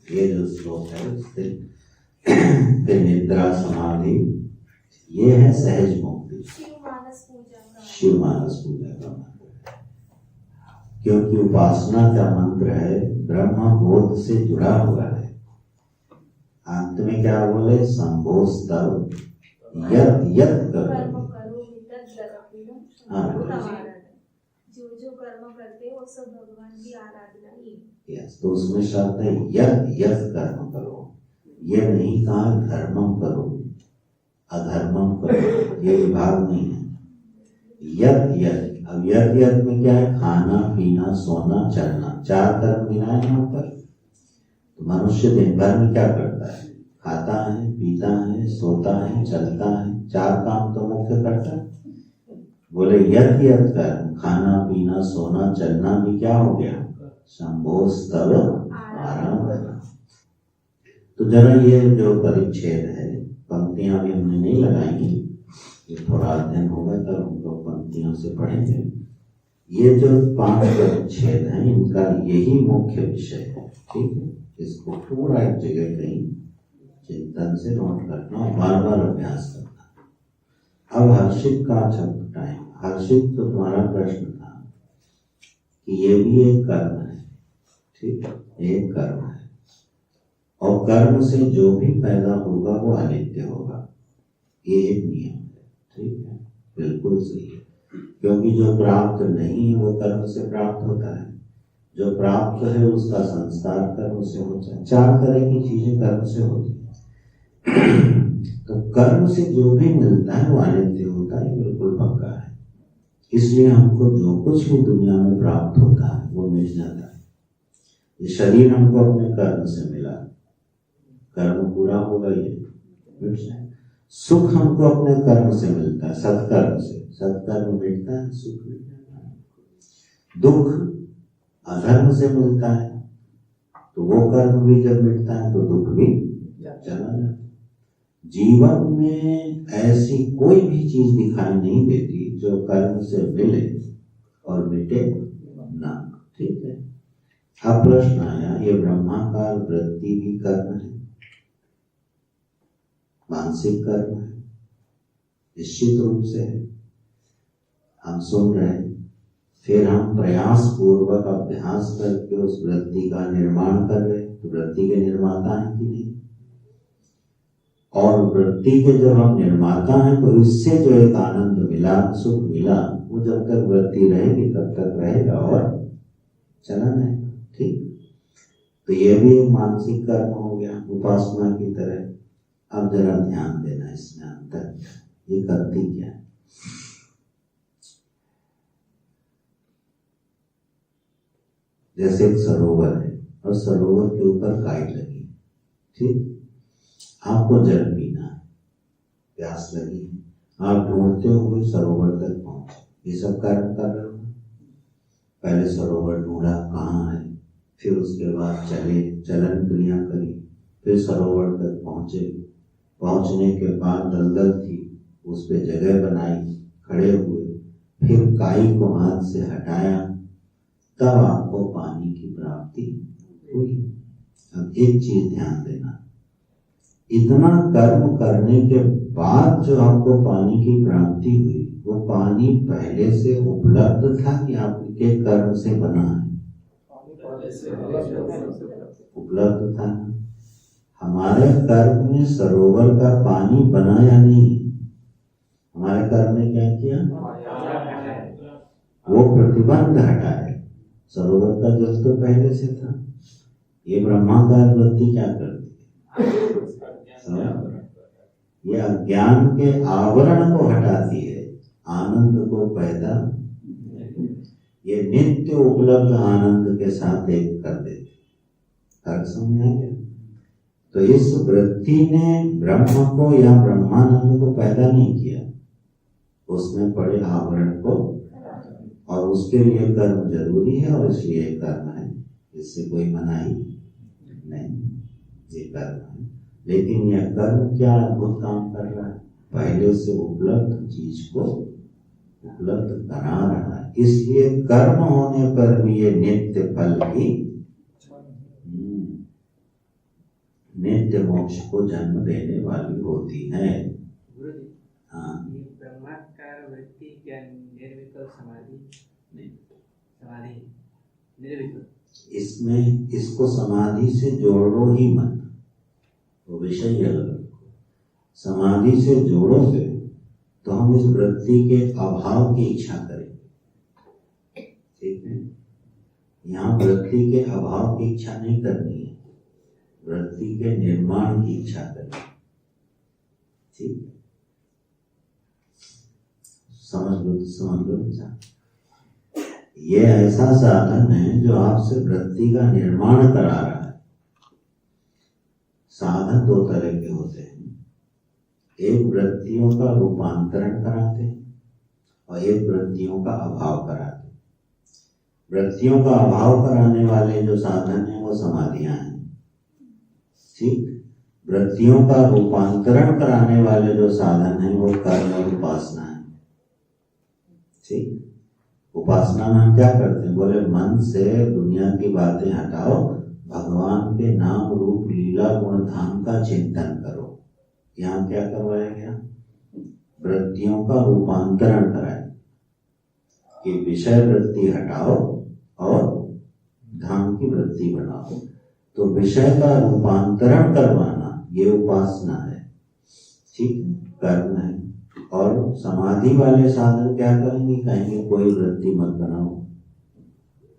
Speaker 1: ये जो श्लोक है उससे फिर निद्रा समाधि, ये है सहज मुक्ति, शिव मानस पूजा का मंत्र, क्योंकि उपासना का मंत्र है ब्रह्म बोध से जुड़ा हुआ है। अंत में क्या बोले, संभोस्तव यत यत करो।
Speaker 3: जो कर्म करते वो सब भगवान की आराधना ही।
Speaker 1: यस, तो उसमें शब्द है यत यत कर्म करो, ये नहीं कहा धर्मम करो अधर्मम करो, ये विभाग नहीं है। यत यत, अब यत यत में क्या है, खाना पीना सोना चलना, 4 कर्म गिनाए यहाँ पर। तो मनुष्य दिन भर में क्या करता है, खाता है, पीता है, सोता है, चलता है, 4 काम तो मुख्य करता है। बोले यत यत कर्म, खाना पीना सोना चलना भी क्या हो गया, संभोस्तव आराम करना। तो जरा ये जो परिच्छेद है, पंक्तियां भी हमने नहीं लगाई, ये थोड़ा अध्ययन होगा तब हम लोग पंक्तियों से पढ़ेंगे। ये जो 5 परिच्छेद हैं इनका यही मुख्य विषय है, ठीक है। इसको पूरा एक जगह कहीं चिंतन से नोट करना और बार बार अभ्यास करना। अब हर्षित का टाइम। हर्षित, तो तुम्हारा प्रश्न था कि ये भी एक कर्म है, ठीक है, एक कर्म है, और कर्म से जो भी पैदा होगा वो अनित्य होगा, ये एक नियम है, ठीक है, बिल्कुल सही है। क्योंकि जो प्राप्त नहीं है वो कर्म से प्राप्त होता है, जो प्राप्त है उसका संस्कार कर्म से होता है। 4 तरह की चीजें कर्म से होती है। तो कर्म से जो भी मिलता है वो अनित्य होता है, बिल्कुल पक्का है। इसलिए हमको जो कुछ भी दुनिया में प्राप्त होता है वो मिल जाता है। ये शरीर हमको अपने कर्म से मिला, कर्म पूरा होगा ये मिट जाएगा। सुख हमको अपने कर्म से मिलता है, सत्कर्म से, सत्कर्म मिटता है, सुख मिट जाता है। दुख अधर्म से मिलता है, तो वो कर्म भी जब मिटता है तो दुख भी चला जाता है। जीवन में ऐसी कोई भी चीज दिखाई नहीं देती जो कर्म से मिले और मिटे ना, ठीक है। अब प्रश्न आया, ये ब्रह्माकार वृत्ति भी कर्म है, मानसिक कर्म है, निश्चित रूप से है। हम सुन रहे हैं, फिर हम प्रयास पूर्वक अभ्यास करके उस वृत्ति का निर्माण कर रहे, तो वृत्ति के निर्माता है कि नहीं। और वृत्ति के जब हम निर्माता हैं तो इससे जो एक आनंद मिला, सुख मिला, वो जब तक वृत्ति रहेगी तब तक रहेगा और चला जाएगा, ठीक। तो ये भी एक मानसिक कर्म हो गया उपासना की तरह। अब जरा ध्यान देना इसमें अंतर, ये करती क्या है। जैसे एक सरोवर है और सरोवर के ऊपर काई लगी, ठीक, आपको जल पीना है, प्यास लगी है, आप ढूंढते हुए सरोवर तक पहुंचे, ये सब कर्म कर रहे हो। पहले सरोवर ढूंढा कहाँ है, फिर उसके बाद चले, चलन क्रिया करी, फिर सरोवर तक पहुंचे, पहुंचने के बाद दलदल थी, उस पे जगह बनाई, खड़े हुए, फिर काई को हाथ से हटाया, तब आपको पानी की प्राप्ति हुई। अब एक चीज ध्यान देना, इतना कर्म करने के बाद जो आपको पानी की प्राप्ति हुई, वो पानी पहले से उपलब्ध था कि आपके कर्म से बना है? उपलब्ध था। हमारे कर्म ने सरोवर का पानी बनाया नहीं, हमारे कर्म ने क्या किया? वो प्रतिबंध हटाए। सरोवर का जल तो पहले से था। ये ब्रह्माकार वृत्ति क्या करती है? ये अज्ञान के आवरण को हटाती है, आनंद को पैदा, ये नित्य उपलब्ध आनंद के साथ एक कर देती। समझ आ गया? तो इस वृत्ति ने ब्रह्म को या ब्रह्मानंद को पैदा नहीं किया, उसमें पड़े आवरण को, और उसके लिए कर्म जरूरी है और इसलिए कर्म है, इससे कोई मनाही नहीं, ये कर्म है। लेकिन यह कर्म क्या अद्भुत काम कर रहा है, पहले से उपलब्ध चीज को उपलब्ध करा रहा है। इसलिए कर्म होने पर भी ये नित्य फल की, नित्य मोक्ष को जन्म देने वाली होती है। हाँ,
Speaker 2: ब्रह्माकार वृत्ति क्या निर्विकल्प समाधि? नहीं, समाधि निर्विकल्प।
Speaker 1: इसमें इसको समाधि से जोड़ो ही मत, वो विषय अलग। समाधि से जोड़ोगे तो हम इस वृत्ति के अभाव की इच्छा करेंगे, ठीक है? यहाँ वृत्ति के अभाव की इच्छा नहीं करनी है, वृत्ति के निर्माण की इच्छा करनी, ठीक? समझ लो। ये ऐसा साधन है जो आपसे वृत्ति का निर्माण करा रहा है। साधन दो तरह के होते हैं, एक वृत्तियों का रूपांतरण कराते हैं और एक वृत्तियों का अभाव कराते हैं। वृत्तियों का अभाव कराने वाले जो साधन हैं वो समाधियां हैं, ठीक? वृत्तियों का रूपांतरण कराने वाले जो साधन हैं वो कर्म और उपासना है, ठीक? उपासना में हम क्या करते हैं? बोले मन से दुनिया की बातें हटाओ, भगवान के नाम रूप लीला गुण धाम का चिंतन करो। यहाँ क्या करवाया गया? वृत्तियों का रूपांतरण कराया कि विषय वृत्ति हटाओ और धाम की वृत्ति बनाओ। तो विषय का रूपांतरण करवाना ये उपासना है, ठीक? कर्म है। और समाधि वाले साधन क्या करेंगे? कहेंगे कोई वृत्ति मत बनाओ,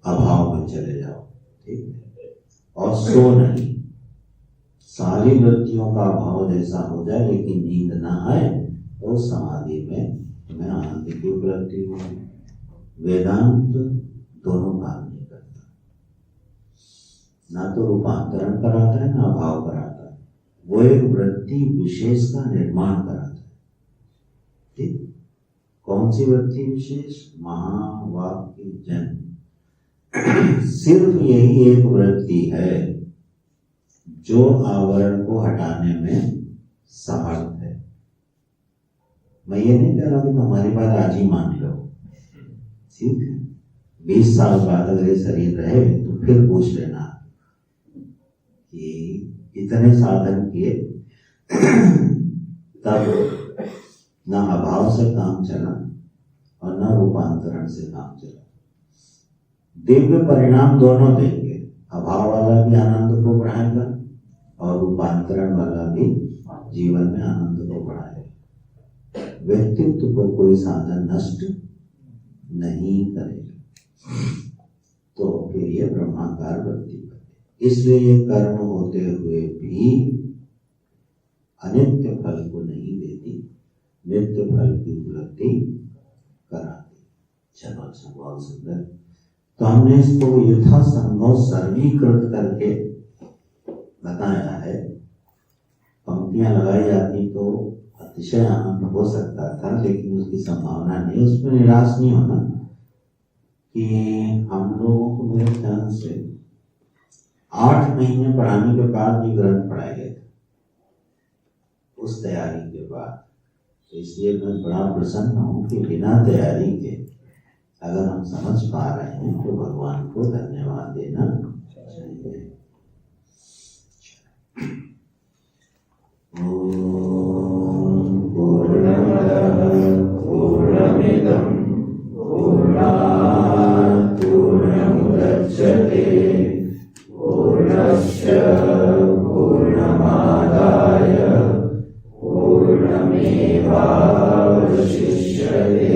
Speaker 1: अभाव में चले जाओ, ठीक? और सो नहीं, सारी वृत्तियों का अभाव जैसा हो जाए लेकिन नींद ना आए, तो समाधि में तुम्हें आनंद की उपलब्धि होगी। वेदांत दोनों काम नहीं करता, ना तो रूपांतरण कराता है ना अभाव कराता है, वो एक वृत्ति विशेष का निर्माण कराता है, ठीक? कौन सी वृत्ति विशेष? महावाक्य जन्म। सिर्फ यही एक वृत्ति है जो आवरण को हटाने में समर्थ है। मैं ये नहीं कह रहा कि तुम्हारी बात आज ही मान लो, ठीक है? 20 साल बाद अगर ये शरीर रहे तो फिर पूछ लेना कि इतने साधन किए तब ना अभाव से काम चला और ना रूपांतरण से काम चला। दिव्य परिणाम दोनों देंगे, अभाव वाला भी आनंद को बढ़ाएगा और रूपांतरण वाला भी जीवन में आनंद को बढ़ाएगा। व्यक्तित्व को कोई साधन नष्ट नहीं करेगा। तो फिर ये ब्रह्माकार वृत्ति बने। इसलिए ये कर्म होते हुए भी अनित्य फल को नहीं देती, नित्य फल की उपलब्धि कराती। चलो अच्छा, बहुत सुंदर। तो हमने इसको यथासंभव सरलीकृत करके बताया है। पंक्तियां लगाई जाती तो अतिशय आनंद हो सकता था, लेकिन उसकी संभावना नहीं। उसमें निराश नहीं होना कि हम लोगों को मेरे ख्याल से 8 महीने पढ़ाने के बाद भी ग्रंथ पढ़ाए गए थे, उस तैयारी के बाद। तो इसलिए मैं बड़ा प्रसन्न हूँ कि बिना तैयारी के अगर हम समझ पा रहे हैं तो भगवान को धन्यवाद देना चाहिए। ओम पूर्णमदः पूर्णमिदं पूर्णात् पूर्णमुदच्यते पूर्णस्य पूर्णमादाय पूर्णमेवावशिष्यते।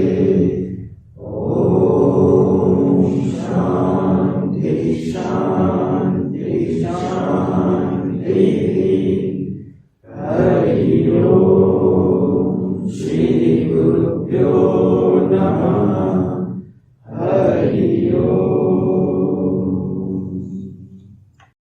Speaker 1: ओम शांति शांति शांति। हरि ओम। श्री गुरुभ्यो नमः।